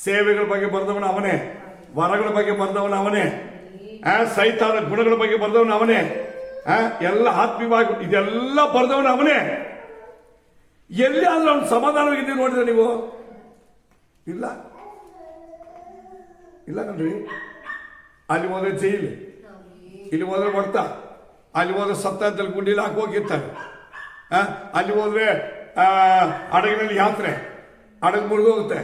Speaker 1: ಸೇವೆಗಳ ಬಗ್ಗೆ ಬರೆದವನು ಅವನೇ, ವರಗಳ ಬಗ್ಗೆ ಬರೆದವನು ಅವನೇ, ಸೈತಾನ ಗುಣಗಳ ಬಗ್ಗೆ ಬರೆದವನು ಅವನೇ, ಎಲ್ಲ ಆತ್ಮೀಯವಾಗಿ ಇದೆಲ್ಲ ಬರೆದವನು ಅವನೇ. ಎಲ್ಲಿ ಆದ್ರೂ ಅವನು ಸಮಾಧಾನವಾಗಿದ್ದೀವಿ ನೋಡಿದ್ರೆ ನೀವು? ಇಲ್ಲ ಇಲ್ಲ ಕಣ್ರಿ. ಅಲ್ಲಿ ಹೋದ್ರೆ ಜೈಲು, ಇಲ್ಲಿ ಹೋದ್ರೆ ಹೊಡ್ತ, ಅಲ್ಲಿ ಹೋದ್ರೆ ಸಪ್ತಾಹದಲ್ಲಿ ಗುಂಡಿಲಿ ಹಾಕಿ ಹೋಗಿರ್ತಾರೆ. ಅಲ್ಲಿ ಹೋದ್ರೆ ಹಡಗಿನಲ್ಲಿ ಯಾತ್ರೆ, ಹಡಗು ಮುರಿದು ಹೋಗುತ್ತೆ,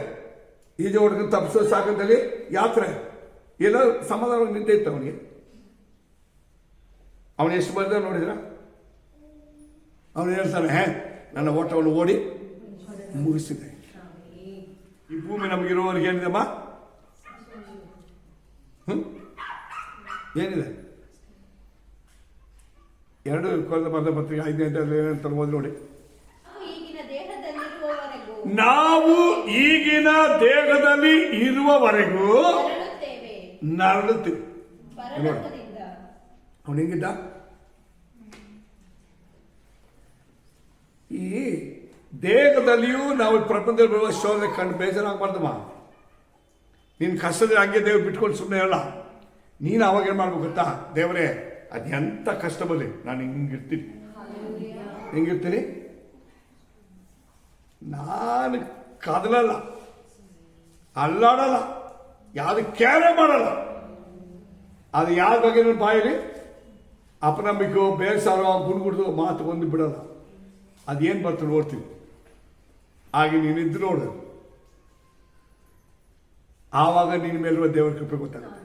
Speaker 1: ಈಜು ಹೊಡ್ಕೊಂಡು ತಪ್ಪಿಸೋ ಸಾಕಂತಲ್ಲಿ ಯಾತ್ರೆ, ಎಲ್ಲ ಸಮಾಧಾನವಾಗಿ ನಿಂತಿತ್ತು ಅವನಿಗೆ. ಅವನು ಎಷ್ಟು ಬರ್ದ ನೋಡಿದ್ರ? ಅವನು ಹೇಳ್ತಾನೆ, ನನ್ನ ಓಟವನ್ನು ಓಡಿ ಮುಗಿಸಿದೆ. ಈ ಭೂಮಿ ನಮಗಿರುವವರೆಗೆ ಏನಿದೆಮ್ಮ? ಏನಿದೆ? 2 ಕೊರಿಂಥ ಬರೆದ ಪತ್ರಿಕೆ 5ನೇ ಅಧ್ಯಾಯದಲ್ಲಿ ಏನಂತ ಓದಿ ನೋಡಿ. ನಾವು ಈಗಿನ ದೇಹದಲ್ಲಿ ಇರುವವರೆಗೂ ನರಳುತ್ತೀವಿ. ಅವನು ಹೆಂಗಿದ್ದ? ಈ ದೇಹದಲ್ಲಿಯೂ ನಾವು ಪ್ರಪಂಚದಲ್ಲಿ ಬರುವ ಶೋಧನೆ ಕಂಡು ಬೇಜಾರಾಗಬಾರ್ದಮ್ಮ. ನಿನ್ನ ಕಷ್ಟದಲ್ಲಿ ಹಂಗೆ ದೇವ್ರು ಬಿಟ್ಕೊಂಡು ಸುಮ್ಮನೆ ಹೇಳ. ನೀನು ಅವಾಗ ಏನು ಮಾಡ್ಬೇಕು ಗೊತ್ತಾ? ದೇವರೇ, ಅದೆಂಥ ಕಷ್ಟ ಬರಲಿ, ನಾನು ಹಿಂಗಿರ್ತೀನಿ. ಹೆಂಗಿರ್ತೀನಿ? ನಾನು ಕದಲಲ್ಲ, ಅಲ್ಲಾಡಲ್ಲ, ಯಾವ್ದು ಕ್ಯಾರೆ ಮಾಡಲ್ಲ. ಅದು ಯಾರ ಬಗ್ಗೆ ನನ್ನ ಬಾಯಲ್ಲಿ ಅಪನಂಬಿಕೆ, ಬೇಸಾರ, ಗುಡ್ಗುಡ್ದು ಮಾತು ಒಂದು ಬಿಡಲ್ಲ. ಅದೇನು ಬರ್ತದೆ ನೋಡ್ತೀವಿ. ಹಾಗೆ ನೀನಿದ್ದು ನೋಡು, ಆವಾಗ ನಿನ್ನ ಮೇಲಿರುವ ದೇವರ ಕೃಪೆ ಗೊತ್ತಾಗುತ್ತೆ.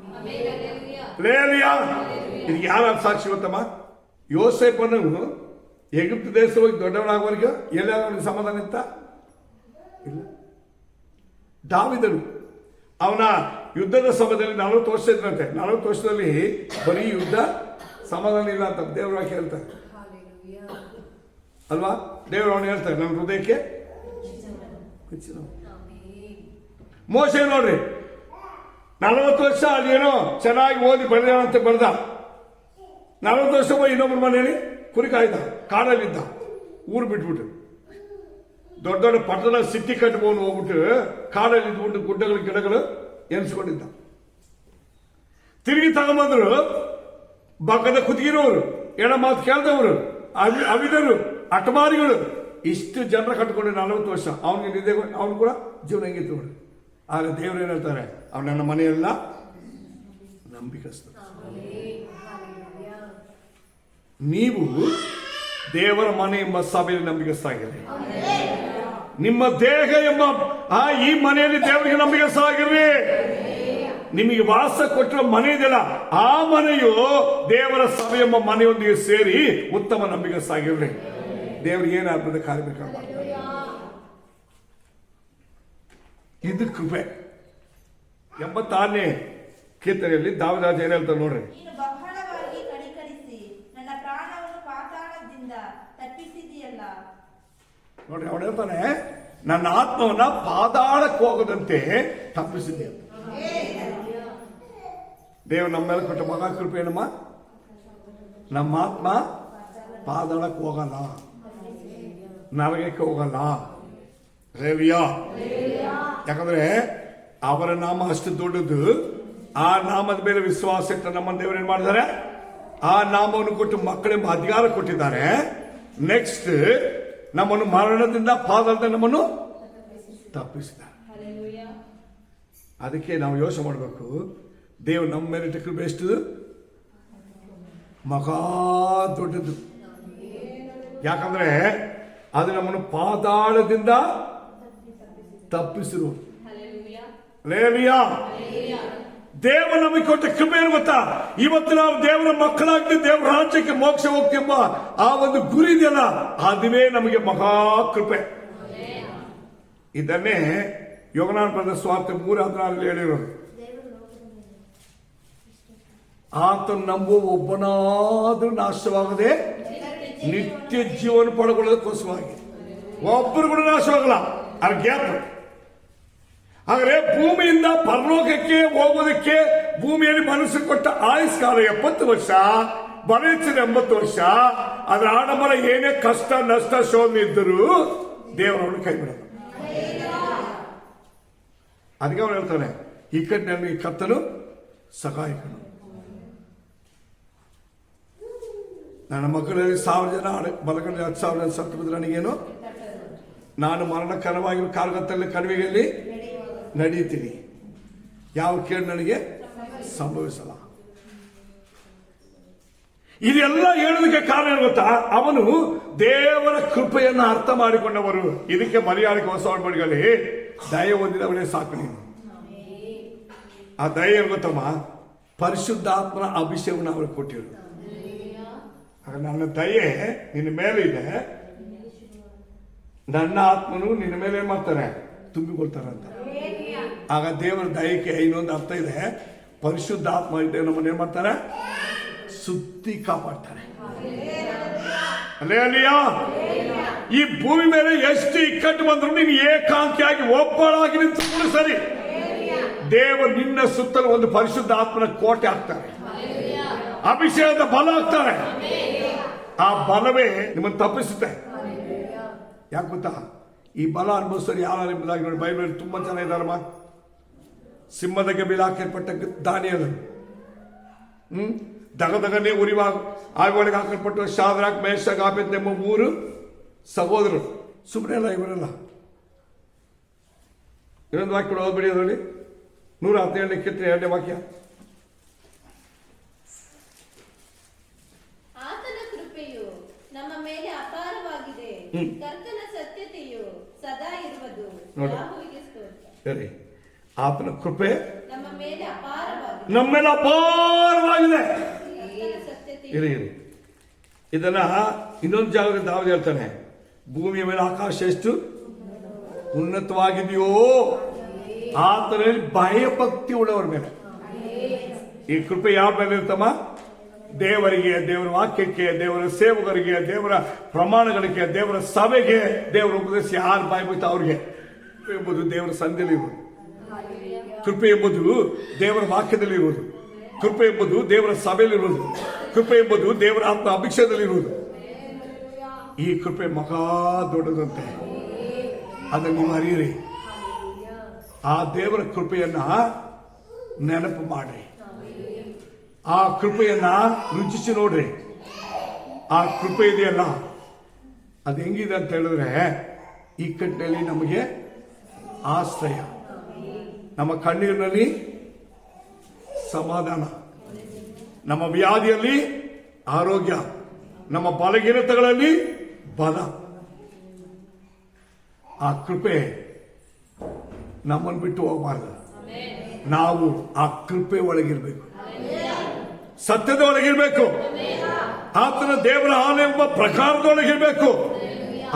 Speaker 1: ಇದು ಯಾರ ಸಾಕ್ಷಿ ಗೊತ್ತಮ್ಮ? ಯೋಸೇಫನು ಎಗಿಪ್ತ ದೇಶ ಹೋಗಿ ದೊಡ್ಡವನಾಗುವವರೆಗೆ ಎಲ್ಲಾದ್ರೂ ಅವನಿಗೆ ಸಮಾಧಾನ ಇತ್ತ? ಇಲ್ಲ. ದಾವೀದನು ಅವನ ಯುದ್ಧದ ಸಮಯದಲ್ಲಿ 40 ವರ್ಷ ಇದ್ರಂತೆ. 40 ವರ್ಷದಲ್ಲಿ ಬರೀ ಯುದ್ಧ, ಸಮಾಧಾನ ಇಲ್ಲ ಅಂತ ದೇವರ ವಾಕ್ಯ ಹೇಳ್ತಾರೆ ಅಲ್ವಾ? ದೇವರು ಅವನು ಹೇಳ್ತಾರೆ, ನನ್ನ ಹೃದಯಕ್ಕೆ ಮೋಶೆ ನೋಡ್ರಿ, 40 ವರ್ಷ ಅದೇನೋ ಚೆನ್ನಾಗಿ ಓದಿ ಬೆಳೆದ ಬೆಳೆದ. 40 ವರ್ಷ ಹೋಗಿ ಇನ್ನೊಬ್ಬರ ಮನೆಯಲ್ಲಿ ಕುರಿ ಕಾಯ್ದ, ಕಾಡಲ್ಲಿದ್ದ, ಊರು ಬಿಟ್ಬಿಟ್ಟು. ದೊಡ್ಡ ದೊಡ್ಡ ಪಟ್ಟಣ ಸಿಟಿ ಕಟ್ಕೊಂಡು ಹೋಗ್ಬಿಟ್ಟು ಕಾಡಲ್ಲಿ ಇದ್ಬಿಟ್ಟು ಗುಡ್ಡಗಳು ಗಿಡಗಳು ಎನಿಸ್ಕೊಂಡಿದ್ದ. ತಿರುಗಿ ತಗೊಂಬಂದ್ರು, ಬಕ್ಕದ ಕುತ್ತಿಗಿರೋರು, ಎಡ ಮಾತು ಕೇಳ್ದವರು, ಅವಿದರು, ಅಟಮಾರಿಗಳು, ಇಷ್ಟು ಜನರ ಕಟ್ಕೊಂಡು 40 ವರ್ಷ ಅವನಿಗೆ ನಿದ್ದೆ, ಅವನು ಕೂಡ ಜೀವನ ಹೆಂಗಿತ್ತು ನೋಡಿ. ಆದ್ರೆ ದೇವರು ಏನ್ ಹೇಳ್ತಾರೆ? ಅವನು ನನ್ನ ಮನೆಯೆಲ್ಲ ನಂಬಿಕಸ್ತ. ನೀವು ದೇವರ ಮನೆ ಎಂಬ ಸಭೆಯಲ್ಲಿ ನಂಬಿಕಸ್ತಾಗಿರಿ. ನಿಮ್ಮ ದೇಹ ಎಂಬ ಈ ಮನೆಯಲ್ಲಿ ದೇವರಿಗೆ ನಂಬಿಕಸ್ತಾಗಿರ್ರಿ. ನಿಮಗೆ ವಾಸ ಕೊಟ್ಟಿರೋ ಮನೆ ಇದೆಯಲ್ಲ, ಆ ಮನೆಯು ದೇವರ ಸಭೆ ಎಂಬ ಮನೆಯೊಂದಿಗೆ ಸೇರಿ ಉತ್ತಮ ನಂಬಿಕಸ್ತಾಗಿರ್ರಿ. ದೇವರಿಗೆ ಏನು ಅದ್ಭುತ ಕಾರ್ಯ ಬೇಕಾಗಬಾರ್ದು. ಇದು ಕೃಪೆ. 86ನೇ ಕೀರ್ತನೆಯಲ್ಲಿ ದಾವೀದರಾಜ ಏನ್ ಹೇಳ್ತಾರೆ ನೋಡ್ರಿ.
Speaker 2: ಬಹಳವಾಗಿ ಕನಿಕರಿಸಿ ನನ್ನ ಪ್ರಾಣವನ್ನು ಪಾತಾಳದಿಂದ ತಪ್ಪಿಸಿದೆಯಲ್ಲ.
Speaker 1: ನೋಡ್ರಿ, ಅವನು ಹೇಳ್ತಾನೆ, ನನ್ನ ಆತ್ಮವನ್ನ ಪಾತಾಳಕ್ಕೆ ಹೋಗದಂತೆ ತಪ್ಪಿಸಿದ್ದೆ. ದೇವರು ನಮ್ಮ ಮೇಲೆ ಕೊಟ್ಟ ಮಗಾ ಕೃಪೆ ಏನಮ್ಮ? ನಮ್ಮ ಆತ್ಮ ಪಾತಾಳಕ್ಕೆ ಹೋಗಲ್ಲ, ನರಕಕ್ಕೆ ಹೋಗಲ್ಲ. ರೇವಿಯಾ. ಯಾಕಂದ್ರೆ ಅವರ ನಾಮ ಅಷ್ಟು ದೊಡ್ಡದು. ಆ ನಾಮದ ಮೇಲೆ ವಿಶ್ವಾಸ ಇಟ್ಟು ನಮ್ಮ ದೇವರು ಏನ್ ಮಾಡಿದ್ದಾರೆ, ಆ ನಾಮವನ್ನು ಕೊಟ್ಟು ಮಕ್ಕಳೆಂಬ ಅಧಿಕಾರ ಕೊಟ್ಟಿದ್ದಾರೆ. ನೆಕ್ಸ್ಟ್ ನಮ್ಮನ್ನು ಮರಣದಿಂದ ಪಾದದಿಂದ ನಮ್ಮನ್ನು ತಪ್ಪಿಸಿದ್ದಾರೆ. ಅದಕ್ಕೆ ನಾವು ಯೋಚನೆ ಮಾಡಬೇಕು, ದೇವರು ನಮ್ಮ ಮೇಲೆ ಇಟ್ಟ ಕೃಪೆ ಎಷ್ಟು ಮಹಾ ದೊಡ್ಡದು. ಯಾಕಂದ್ರೆ ಅದು ನಮ್ಮನ್ನು ಪಾತಾಳದಿಂದ ತಪ್ಪಿಸಿರು. ದೇವ ನಮಗೆ ಕೊಟ್ಟ ಕೃಪೆ ಏನು ಗೊತ್ತಾ? ಇವತ್ತು ನಾವು ದೇವರ ಮಕ್ಕಳಾಗ್ತೀವಿ, ದೇವರ ರಾಜ್ಯಕ್ಕೆ ಮೋಕ್ಷ ಹೋಗ್ತೆಂಬ ಆ ಒಂದು ಗುರಿ ಇದೆಯಲ್ಲ, ಅದುವೇ ನಮಗೆ ಮಹಾ ಕೃಪೆ. ಇದನ್ನೇ ಯೋಗನಾನ್ ಬರೆದ ಸ್ವಾರ್ಥ 3:14 ಹೇಳಿರೋದು. ಆತನು ನಂಬುವ ಒಬ್ಬನಾದ್ರೂ ನಾಶವಾಗದೆ ನಿತ್ಯ ಜೀವನ ಪಡೆಕೊಳ್ಳೋದಕ್ಕೋಸ್ಕರವಾಗಿ. ಒಬ್ಬರು ಕೂಡ ನಾಶವಾಗಲ್ಲ. ಅದು ಗ್ಯಾಪ್. ಆದರೆ ಭೂಮಿಯಿಂದ ಪರಲೋಕಕ್ಕೆ ಹೋಗೋದಕ್ಕೆ ಭೂಮಿಯಲ್ಲಿ ಮನಸ್ಸು ಕೊಟ್ಟ ಆಯುಷ್ಕಾಲ 70 ವರ್ಷ, ಬರೆಸಿದ 80 ವರ್ಷ. ಅದರ ಆಡಂಬರ ಏನೇ ಕಷ್ಟ ನಷ್ಟ ಶೋಧನೆ ಇದ್ದರೂ ದೇವರನ್ನು ಕೈ ಬಿಡೋದು. ಅದಕ್ಕೆ ಅವನು ಹೇಳ್ತಾನೆ, ಈ ಕಟ್ಟಿನಲ್ಲಿ ಕತ್ತಲು ಸಹಾಯಕನು. ನನ್ನ ಮಕ್ಕಳಲ್ಲಿ 1000 ಜನ ಬಲಗಡೆ 10,000 ಜನ ಸತ್ತು ಬಿದ್ರೆ ನನಗೇನು? ನಾನು ಮರಣಕರವಾಗಿ ಕಾಲಗತ್ತಲ್ಲಿ ಕಣಿವೆಯಲ್ಲಿ ನಡೀತೀನಿ, ಯಾವ ಕೇಳು ನನಗೆ ಸಂಭವಿಸಲ್ಲ. ಇದೆಲ್ಲ ಹೇಳೋದಕ್ಕೆ ಕಾರಣ ಏನು ಗೊತ್ತಾ? ಅವನು ದೇವರ ಕೃಪೆಯನ್ನು ಅರ್ಥ ಮಾಡಿಕೊಂಡವರು. ಇದಕ್ಕೆ ಮಲಯಾಳಿಕ ಹೊಸ ಒಡಂಬಡಿಕೆಯಲ್ಲಿ ದಯ ಹೊಂದಿದವನೇ ಸಾಕು ನೀನು. ಆ ದಯ ಏನು ಗೊತ್ತಮ್ಮ? ಪರಿಶುದ್ಧಾತ್ಮನ ಅಭಿಷೇಕವನ್ನು ಅವರು ಕೊಟ್ಟಿರು. ನನ್ನ ದಯೆ ನಿನ್ನ ಮೇಲೆ ಇದೆ, ನನ್ನ ಆತ್ಮನು ನಿನ್ನ ಮೇಲೆ ಏನ್ ಮಾಡ್ತಾರೆ? ತುಂಬಿಕೊಳ್ತಾರಂತ. ಆಗ ದೇವರ ದಯಕ್ಕೆ ಇನ್ನೊಂದು ಅರ್ಥ ಇದೆ. ಪರಿಶುದ್ಧಾತ್ಮ ಇದೆ, ನಮ್ಮನ್ನ ಏನ್ ಮಾಡ್ತಾರೆ? ಸುತ್ತಿ ಕಾಪಾಡ್ತಾರೆ. ಅಲ್ಲೇಲಿಯಾ. ಈ ಭೂಮಿ ಮೇಲೆ ಎಷ್ಟು ಇಕ್ಕಟ್ಟು ಬಂದ್ರು ನೀನು ಏಕಾಂಕಿಯಾಗಿ ಒಬ್ಬಳಾಗಿ ನಿಂತು ಸರಿ, ದೇವರು ನಿನ್ನ ಸುತ್ತಲೂ ಒಂದು ಪರಿಶುದ್ಧ ಆತ್ಮನ ಕೋಟೆ ಹಾಕ್ತಾರೆ, ಅಭಿಷೇಕದ ಬಲ ಹಾಕ್ತಾರೆ. ಆ ಬಲವೇ ನಿಮ್ಮನ್ನು ತಪ್ಪಿಸುತ್ತೆ. ಯಾಕೆ ಗೊತ್ತಾ? ಈ ಬಲ ಅನುಭವಿಸೋರು ಯಾರು ಎಂಬುದಾಗಿ ನೋಡಿ ಬೈಬಲ್ ತುಂಬಾ ಜನ ಇದ್ದಾರಮ್ಮ. ಸಿಂಹದ ಗಬಿಲಿ ಹಾಕಲ್ಪಟ್ಟ ದಾನಿಯೇಲನು, ದಗದಗನೇ ಉರಿವ ಆಗಿಗಳಿಗೆ ಹಾಕಲ್ಪಟ್ಟು ಶಾದ್ರಾಕ್, ಮೇಷಕ್, ಆಬೇದ್ನೆಗೋ ಎಂಬ 3 ಸಹೋದರರು. ಸುಮ್ಮನೆ ಅಲ್ಲ ಇವರೆಲ್ಲ. ಇನ್ನೊಂದು ವಾಕ್ಯ ಕೂಡ ಓದ್ಬಿಡಿ ಅದರಲ್ಲಿ 117 ಕೀರ್ತನೆ 2ನೇ ವಾಕ್ಯ.
Speaker 3: ಆತನ ಕೃಪೆಯು ನಮ್ಮ ಮೇಲೆ ಅಪಾರವಾಗಿದೆ, ಕರ್ತನ ಸತ್ಯತೆಯು ಸದಾ ಇರುವುದು. ಯೆಹೋವನಿಗೆ ಸ್ತೋತ್ರ.
Speaker 1: ಸರಿ, ಆತನ ಕೃಪೆ
Speaker 3: ನಮ್ಮ ಮೇಲೆ ಅಪಾರವಾಗಿದೆ,
Speaker 1: ನಮ್ಮ ಮೇಲೆ ಅಪಾರವಾಗಿದೆ.
Speaker 3: ಕರ್ತನ ಸತ್ಯತೆಯು.
Speaker 1: ಇರಿ ಇದನ್ನ ಇನ್ನೊಂದು ಜಾಗದಲ್ಲಿ ದಾವೀದ ಹೇಳ್ತಾನೆ, ಭೂಮಿಯ ಮೇಲೆ ಆಕಾಶ ಎಷ್ಟು ಉನ್ನತವಾಗಿದೆಯೋ ಆತನಲ್ಲಿ ಭಯಭಕ್ತಿ ಉಳ್ಳವರ ಮೇಲೆ ಈ ಕೃಪೆ ಯಾವ ಮೇಲೆ ಇರ್ತಮ್ಮ? ದೇವರಿಗೆ, ದೇವರ ವಾಕ್ಯಕ್ಕೆ, ದೇವರ ಸೇವಕರಿಗೆ, ದೇವರ ಪ್ರಮಾಣಗಳಿಗೆ, ದೇವರ ಸಭೆಗೆ, ದೇವರ ಉಪದೇಶ ಯಾರು ಬಾಯ್ಬಿಟ್ಟು ಅವ್ರಿಗೆ ಎಂಬುದು ದೇವರ ಸಂಧಿಯಲ್ಲಿ ಇರುವುದು. ಕೃಪೆ ಎಂಬುದು ದೇವರ ವಾಕ್ಯದಲ್ಲಿ ಇರುವುದು. ಕೃಪೆ ಎಂಬುದು ದೇವರ ಸಭೆಯಲ್ಲಿರುವುದು. ಕೃಪೆ ಎಂಬುದು ದೇವರ ಆತ್ಮ ಅಭಿಷೇಕದಲ್ಲಿರುವುದು. ಈ ಕೃಪೆ ಮಹಾ ದೊಡ್ಡದಂತೆ, ಅದನ್ನು ನೀವು ಅರಿಯಿರಿ. ಆ ದೇವರ ಕೃಪೆಯನ್ನ ನೆನಪು ಮಾಡ್ರಿ, ಆ ಕೃಪೆಯನ್ನ ರುಚಿಸಿ ನೋಡ್ರಿ. ಆ ಕೃಪೆ ಇದೆಯಲ್ಲ, ಅದು ಹೆಂಗಿದೆ ಅಂತ ಹೇಳಿದ್ರೆ, ಈ ಕಟ್ಟಿನಲ್ಲಿ ನಮಗೆ ಆಶ್ರಯ, ನಮ್ಮ ಕಣ್ಣೀರಿನಲ್ಲಿ ಸಮಾಧಾನ, ನಮ್ಮ ವ್ಯಾಧಿಯಲ್ಲಿ ಆರೋಗ್ಯ, ನಮ್ಮ ಬಲಹೀನತೆಗಳಲ್ಲಿ ಬಲ. ಆ ಕೃಪೆ ನಮ್ಮನ್ನು ಬಿಟ್ಟು ಹೋಗಬಾರ್ದು. ನಾವು ಆ ಕೃಪೆ ಒಳಗಿರ್ಬೇಕು, ಸತ್ಯದ ಒಳಗಿರ್ಬೇಕು, ಆತನ ದೇವರ ಆನೆ ಎಂಬ ಪ್ರಕಾರದೊಳಗಿರ್ಬೇಕು,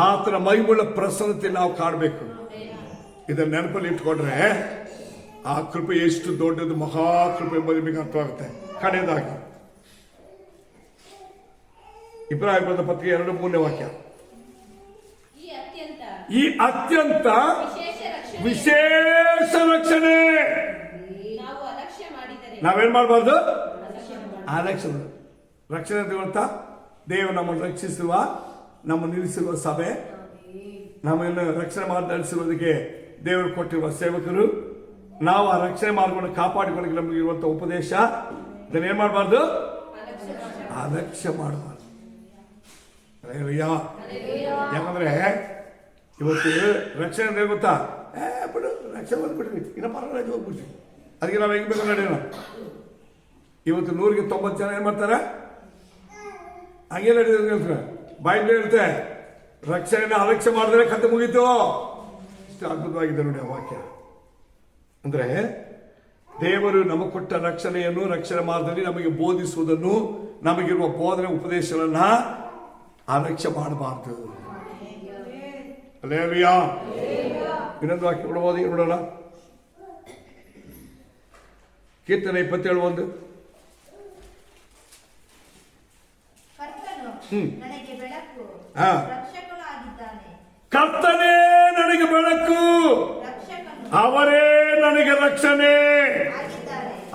Speaker 1: ಆತನ ಮೈಗುಳ್ಳ ಪ್ರಸನ್ನತೆ ನಾವು ಕಾಣಬೇಕು. ಇದನ್ನ ನೆನಪಲ್ಲಿ ಇಟ್ಕೊಂಡ್ರೆ ಆ ಕೃಪೆ ಎಷ್ಟು ದೊಡ್ಡದು, ಮಹಾ ಕೃಪೆ ಎಂಬುದು ನಿಮಗೆ ಅರ್ಥವಾಗುತ್ತೆ. ಕಡೆಯದಾಗಿ ಇಬ್ರಾಹಿಂ ಬರೆದ ಪತ್ರಿಕೆ 2-3ನೇ ವಾಕ್ಯ. ಈ ಅತ್ಯಂತ ವಿಶೇಷ ರಕ್ಷಣೆ ನಾವೇನ್ ಮಾಡಬಾರ್ದು? ಅಲಕ್ಷ್ಯ. ರಕ್ಷಣೆ ಅಂತ ಹೇಳ್ತಾ ದೇವರು ನಮ್ಮನ್ನು ರಕ್ಷಿಸುವ, ನಮ್ಮನ್ನು ನಿಲ್ಲಿಸಿರುವ ಸಭೆ, ನಮ್ಮನ್ನು ರಕ್ಷಣೆ ಮಾಡಿ ನಡೆಸುವುದಕ್ಕೆ ದೇವರು ಕೊಟ್ಟಿರುವ ಸೇವಕರು, ನಾವು ಆ ರಕ್ಷಣೆ ಮಾರ್ಗವನ್ನು ಕಾಪಾಡಿಕೊಳ್ಳಿ ನಮಗಿರುವಂತ ಉಪದೇಶ ಇದನ್ನೇನ್ ಮಾಡಬಾರ್ದು, ಅಲಕ್ಷ್ಯ ಮಾಡಬಾರ್ದು. ಯಾಕಂದ್ರೆ ಇವತ್ತು ರಕ್ಷಣೆ ಅಂದ್ರೆ ಗೊತ್ತಾ, ಬಿಡು ರಕ್ಷಣೆ ಬಂದ್ಬಿಟ್ರಿ, ಇನ್ನ ಪರವಾಗಿ ಹೋಗ್ಬಿಟ್ರಿ, ಅದಕ್ಕೆ ನಾವು ಹೆಂಗ್ ಬೇಕು ನಡೆಯೋಣ. ಇವತ್ತು 100ಕ್ಕೆ 90 ಜನ ಏನ್ ಮಾಡ್ತಾರೆ, ಹಂಗೆ ನಡೆಯೋದು. ಬೈಬಲ್ ಇರುತ್ತೆ, ರಕ್ಷಣೆನ ಅಲಕ್ಷ್ಯ ಮಾಡಿದ್ರೆ ಕತೆ ಮುಗೀತು. ಇಷ್ಟು ಅದ್ಭುತವಾಗಿದೆ ನೋಡಿ ಆ ವಾಕ್ಯ. ಅಂದ್ರೆ ದೇವರು ನಮಗೆ ಕೊಟ್ಟ ರಕ್ಷಣೆಯನ್ನು, ರಕ್ಷಣೆ ಮಾರ್ಗದಲ್ಲಿ ನಮಗೆ ಬೋಧಿಸುವುದನ್ನು, ನಮಗಿರುವ ಬೋಧನೆ ಉಪದೇಶಗಳನ್ನ ಅಲಕ್ಷ್ಯ ಮಾಡಬಾರ್ದು. ಅಲ್ಲೇಲೂಯಾ. ಇನ್ನೊಂದು ವಾಕ್ಯ ನೋಡಬಹುದು, ನೋಡೋಣ. ಕೀರ್ತನೆ 27:1.
Speaker 2: ನನಗೆ ಬೆಳಕು, ರಕ್ಷಕನು ಆಗಿದ್ದಾನೆ.
Speaker 1: ಕರ್ತನೇ ನನಗೆ ಬೆಳಕು, ಅವರೇ ನನಗೆ ರಕ್ಷಣೆ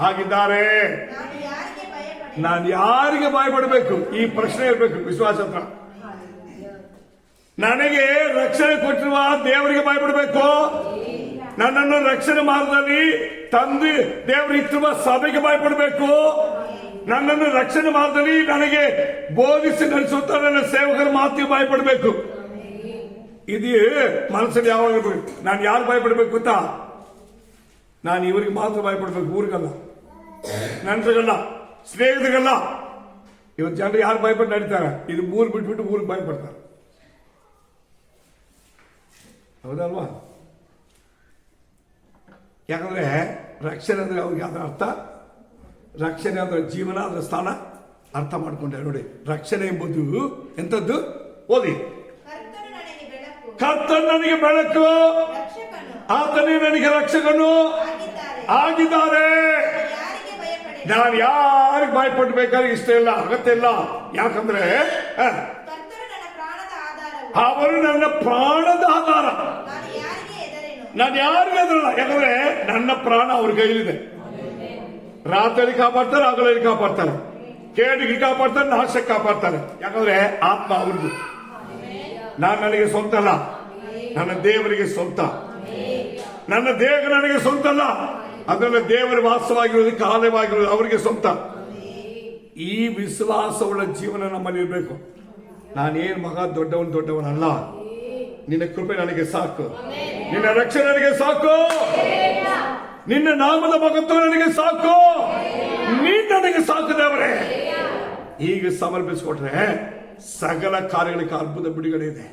Speaker 1: ಆಗಿದ್ದಾರೆ. ನಾನು ಯಾರಿಗೆ ಭಯಪಡಬೇಕು? ಈ ಪ್ರಶ್ನೆ ಇರಬೇಕು ವಿಶ್ವಾಸ ಹತ್ರ. ನನಗೆ ರಕ್ಷಣೆ ಕೊಟ್ಟಿರುವ ದೇವರಿಗೆ ಭಯಪಡಬೇಕು, ನನ್ನನ್ನು ರಕ್ಷಣೆ ಮಾರ್ಗದಲ್ಲಿ ತಂದು ದೇವರು ಇಟ್ಟಿರುವ ಸಭೆಗೆ ಭಯಪಡಬೇಕು, ನನ್ನನ್ನು ರಕ್ಷಣೆ ಮಾರ್ಗದಲ್ಲಿ ನನಗೆ ಬೋಧಿಸಿ ನಡೆಸುತ್ತಾ ನನ್ನ ಸೇವಕರ ಮಾತಿಗೆ ಭಯಪಡಬೇಕು. ಇದು ಮನಸ್ಸಲ್ಲಿ ಯಾವಾಗ ನಾನು ಯಾರು ಭಯಪಡಬೇಕು ಗೊತ್ತಾ? ನಾನು ಇವರಿಗೆ ಮಾತ್ರ ಭಯಪಡಬೇಕು, ಊರಿಗಲ್ಲ, ನೆಂಟರಿಗಲ್ಲ, ಸ್ನೇಹಿತರಿಗಲ್ಲ. ಇವತ್ತು ಜನರು ಯಾರು ಭಯಪಟ್ಟು ನಡೀತಾರೆ? ಇದು ಊರು ಬಿಟ್ಬಿಟ್ಟು ಊರಿಗೆ ಭಯಪಡ್ತಾರೆ. ಹೌದಲ್ವಾ? ಯಾಕಂದ್ರೆ ರಕ್ಷಣೆ ಅಂದ್ರೆ ಅವ್ರಿಗೆ ಅದರ ಅರ್ಥ, ರಕ್ಷಣೆ ಅಂದ್ರೆ ಜೀವನ, ಅದರ ಸ್ಥಾನ ಅರ್ಥ ಮಾಡ್ಕೊಂಡೆ ನೋಡಿ. ರಕ್ಷಣೆ ಎಂಬುದು ಎಂಥದ್ದು? ಓದಿ. ಕರ್ತನು ನನಗೆ ಬೆಳಕು, ಆತನೇ ನನಗೆ ರಕ್ಷಕನು ಆಗಿದ್ದಾರೆ. ನಾನು ಯಾರಿಗೆ ಭಯಪಡ್ಬೇಕಾದ್ರೆ ಇಷ್ಟ ಇಲ್ಲ, ಅಗತ್ಯ ಇಲ್ಲ. ಯಾಕಂದ್ರೆ ಅವರು ನನ್ನ ಪ್ರಾಣದ ಆಧಾರ. ನಾನು ಯಾರಿಗೆ ಹೆದರಲ್ಲ, ಯಾಕಂದ್ರೆ ನನ್ನ ಪ್ರಾಣ ಅವ್ರ ಕೈಲಿದೆ. ರಾತ್ರಿ ಕಾಪಾಡ್ತಾರೆ, ಹಗಲಲ್ಲಿ ಕಾಪಾಡ್ತಾರೆ, ಕೇಡಿಗೆ ಕಾಪಾಡ್ತಾರೆ, ನಾಶಕ್ಕೆ ಕಾಪಾಡ್ತಾರೆ. ಯಾಕಂದ್ರೆ ಆತ್ಮ ಅವ್ರದ್ದು. ನನಗೆ ಸ್ವಂತ ಅಲ್ಲ, ನನ್ನ ದೇವರಿಗೆ ಸ್ವಂತ. ನನ್ನ ದೇಹ ನನಗೆ ಸ್ವಂತ ಅಲ್ಲ, ಅದನ್ನ ದೇವರ ವಾಸವಾಗಿರುವುದು, ಕಾಲವಾಗಿರುವುದು ಅವರಿಗೆ ಸ್ವಂತ. ಈ ವಿಶ್ವಾಸವುಳ್ಳ ಜೀವನ ನಮ್ಮಲ್ಲಿ ಇರಬೇಕು. ನಾನೇನ್ ಮಗ ದೊಡ್ಡವನಲ್ಲ, ನಿನ್ನ ಕೃಪೆ ನನಗೆ ಸಾಕು, ನಿನ್ನ ರಕ್ಷಣೆ ನನಗೆ ಸಾಕು, ನಿನ್ನ ನಾಮದ ಮಗತ್ವ ನನಗೆ ಸಾಕು, ನೀನ್ ನನಗೆ ಸಾಕು ದೇವರೇ. ಈಗ ಸಮರ್ಪಿಸಿಕೊಟ್ರೆ ಸಕಲ ಕಾರ್ಯಗಳಿಗೆ ಅದ್ಭುತ ಬಿಡುಗಡೆ ಇದೆ.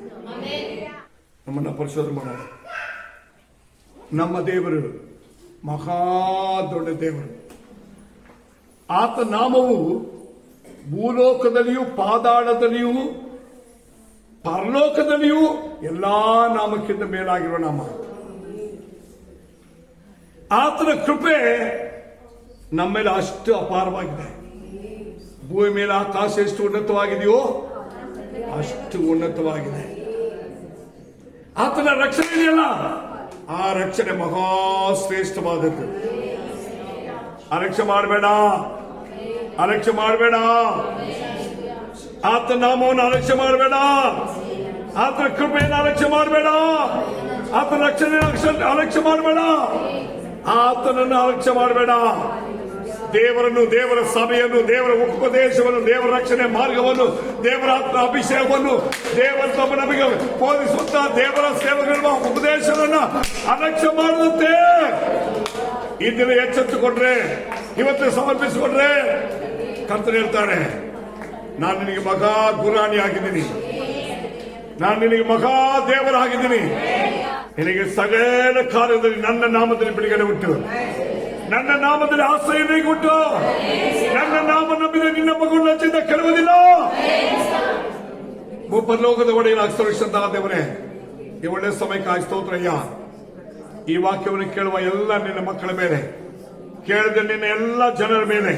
Speaker 1: ನಮ್ಮನ್ನ ಪರಿಶೋಧನೆ ಮಾಡೋಣ. ನಮ್ಮ ದೇವರು ಮಹಾ ದೊಡ್ಡ ದೇವರು. ಆತ ನಾಮವು ಭೂಲೋಕದಲ್ಲಿಯೂ ಪಾತಾಳದಲ್ಲಿಯೂ ಪರಲೋಕದಲ್ಲಿಯೂ ಎಲ್ಲಾ ನಾಮಕ್ಕಿಂತ ಮೇಲಾಗಿರುವ ನಾಮ. ಆತನ ಕೃಪೆ ನಮ್ಮ ಮೇಲೆ ಅಷ್ಟು ಅಪಾರವಾಗಿದೆ. ಭೂಮಿ ಮೇಲೆ ಆಕಾಶ ಎಷ್ಟು ಉನ್ನತವಾಗಿದೆಯೋ ಅಷ್ಟು ಉನ್ನತವಾಗಿದೆ. ಆತನ ರಕ್ಷಣೆ ಇದೆಯಲ್ಲ, ಆ ರಕ್ಷಣೆ ಮಹಾ ಶ್ರೇಷ್ಠವಾದದ್ದು. ಅಲಕ್ಷ್ಯ ಮಾಡಬೇಡ, ಅಲಕ್ಷ್ಯ ಮಾಡಬೇಡ. ಆತನ ನಾಮವನ್ನು ಅಲಕ್ಷ್ಯ ಮಾಡಬೇಡ, ಆತನ ಕೃಪೆಯನ್ನು ಅಲಕ್ಷ್ಯ ಮಾಡಬೇಡ, ಆತನ ರಕ್ಷಣೆ ಅಲಕ್ಷ್ಯ ಮಾಡಬೇಡ, ಆತನನ್ನು ಅಲಕ್ಷ್ಯ ಮಾಡಬೇಡ. ದೇವರನ್ನು, ದೇವರ ಸಭೆಯನ್ನು, ದೇವರ ಉಪದೇಶವನ್ನು, ದೇವರ ರಕ್ಷಣೆ ಮಾರ್ಗವನ್ನು, ದೇವರ ಆತ್ಮ ಅಭಿಷೇಕವನ್ನು, ದೇವರ ತಮ್ಮ ನಮಗೆ ಬೋಧಿಸುತ್ತ ದೇವರ ಸೇವೆಗಳ ಉಪದೇಶವನ್ನು ಅಲಕ್ಷ್ಯ ಮಾಡದಂತೆ ಇಂದಿನ ಎಚ್ಚೆತ್ತುಕೊಂಡ್ರೆ, ಇವತ್ತು ಸಮರ್ಪಿಸಿಕೊಂಡ್ರೆ ಕರ್ತನು ಹೇಳ್ತಾನೆ, ನಾನು ನಿನಗೆ ಮಗಾ ಗುರಾಣಿ ಆಗಿದ್ದೀನಿ, ನಾನು ನಿನಗೆ ಮಗಾ ದೇವರಾಗಿದ್ದೀನಿ. ನಿನಗೆ ಸಕಲ ಕಾರ್ಯದಲ್ಲಿ ನನ್ನ ನಾಮದಲ್ಲಿ ಬಿಡುಗಡೆ ಉಂಟು, ನನ್ನ ನಾಮದಲ್ಲಿ ಆಶ್ರಯ ಉಂಟು. ನನ್ನ ನಾಮ ನಂಬಿದ ನಿನ್ನ ಮಗುವನ್ನು ಹಚ್ಚಿದ ಕೆಡುವುದಿಲ್ಲ. ಭೂಪರಲೋಕದ ಒಡೆಯ ಅಕ್ಷರಕ್ಷಂತ ದೇವರೇ, ಈ ಒಳ್ಳೆ ಸಮಯಕ್ಕಾಗಿ ಸ್ತೋತ್ರಯ್ಯ. ಈ ವಾಕ್ಯವನ್ನು ಕೇಳುವ ಎಲ್ಲ ನಿನ್ನ ಮಕ್ಕಳ ಮೇಲೆ, ಕೇಳಿದ ನಿನ್ನ ಎಲ್ಲ ಜನರ ಮೇಲೆ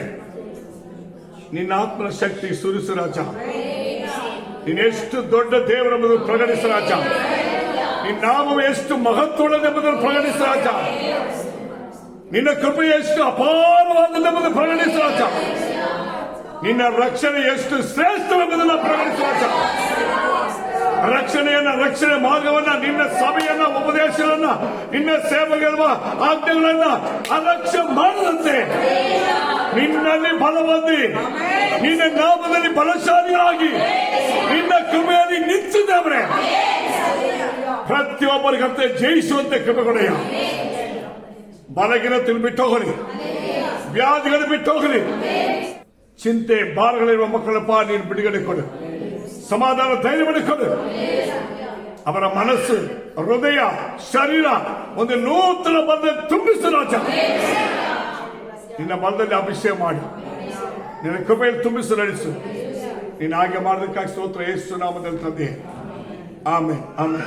Speaker 1: ನಿನ್ನ ಆತ್ಮನ ಶಕ್ತಿ ಸುರಿಸು ರಾಜ. ನೀನೆಷ್ಟು ದೊಡ್ಡ ದೇವರೆಂಬುದನ್ನು ಪ್ರಕಟಿಸ ರಾಜ. ನಿನ್ನ ನಾಮವು ಎಷ್ಟು ಮಹತ್ವವುಳ್ಳದೆಂಬುದನ್ನು ಪ್ರಕಟಿಸ ರಾಜ. ನಿನ್ನ ಕೃಪೆ ಎಷ್ಟು ಅಪಾರವಾದದೆಂಬುದನ್ನು ಪ್ರಕಟಿಸ ರಾಜ. ನಿನ್ನ ರಕ್ಷಣೆ ಎಷ್ಟು ಶ್ರೇಷ್ಠವೆಂಬುದನ್ನು ಪ್ರಕಟಿಸ ರಾಜ. ರಕ್ಷಣೆ ಮಾರ್ಗವನ್ನ, ನಿನ್ನ ಸಭೆಯನ್ನ, ಉಪದೇಶಗಳನ್ನ, ನಿನ್ನ ಸೇವೆಗಳ ಆಜ್ಞೆಗಳನ್ನ ಅಲಕ್ಷ್ಯ ಮಾಡದಂತೆ ನಿನ್ನಲ್ಲಿ ಬಲ ಹೊಂದಿ, ನಿನ್ನ ನಾಮದಲ್ಲಿ ಬಲಶಾಲಿಯಾಗಿ, ನಿನ್ನ ಕೃಪೆಯಲ್ಲಿ ನಿಂತಿದ್ದೇವೆ. ಪ್ರತಿಯೊಬ್ಬರಿಗಂತೆ ಜಯಿಸುವಂತೆ ಕೃಪೆ ಕೊಡೆಯ. ಬಲಗಿನ ಬಿಟ್ಟು ಹೋಗಲಿ, ವ್ಯಾಧಿಗಳನ್ನು ಬಿಟ್ಟು ಹೋಗಲಿ, ಚಿಂತೆ ಭಾರಗಳಿರುವ ಮಕ್ಕಳಪ್ಪ ನೀನು ಬಿಡುಗಡೆ ಕೊಡು, ಸಮಾಧಾನ ಧೈರ್ಯವನ್ನು ಕೊಡು. ಅವರ ಮನಸ್ಸು, ಹೃದಯ, ಶರೀರ ಒಂದು ನೂತನ ಬಲದಲ್ಲಿ ತುಂಬಿಸು ರಾಜ. ನಿನ್ನ ಬಲದಲ್ಲಿ ಅಭಿಷೇಕ ಮಾಡಿ, ನಿನ್ನ ಕೃಪೆಯಲ್ಲಿ ತುಂಬಿಸು ನಡೆಸು. ನೀನು ಹಾಗೆ ಮಾಡೋದಕ್ಕಾಗಿ ಸ್ತೋತ್ರ ಯೇಸು ನಾಮದಲ್ಲಿ ತಂದೆ. Amen, amen.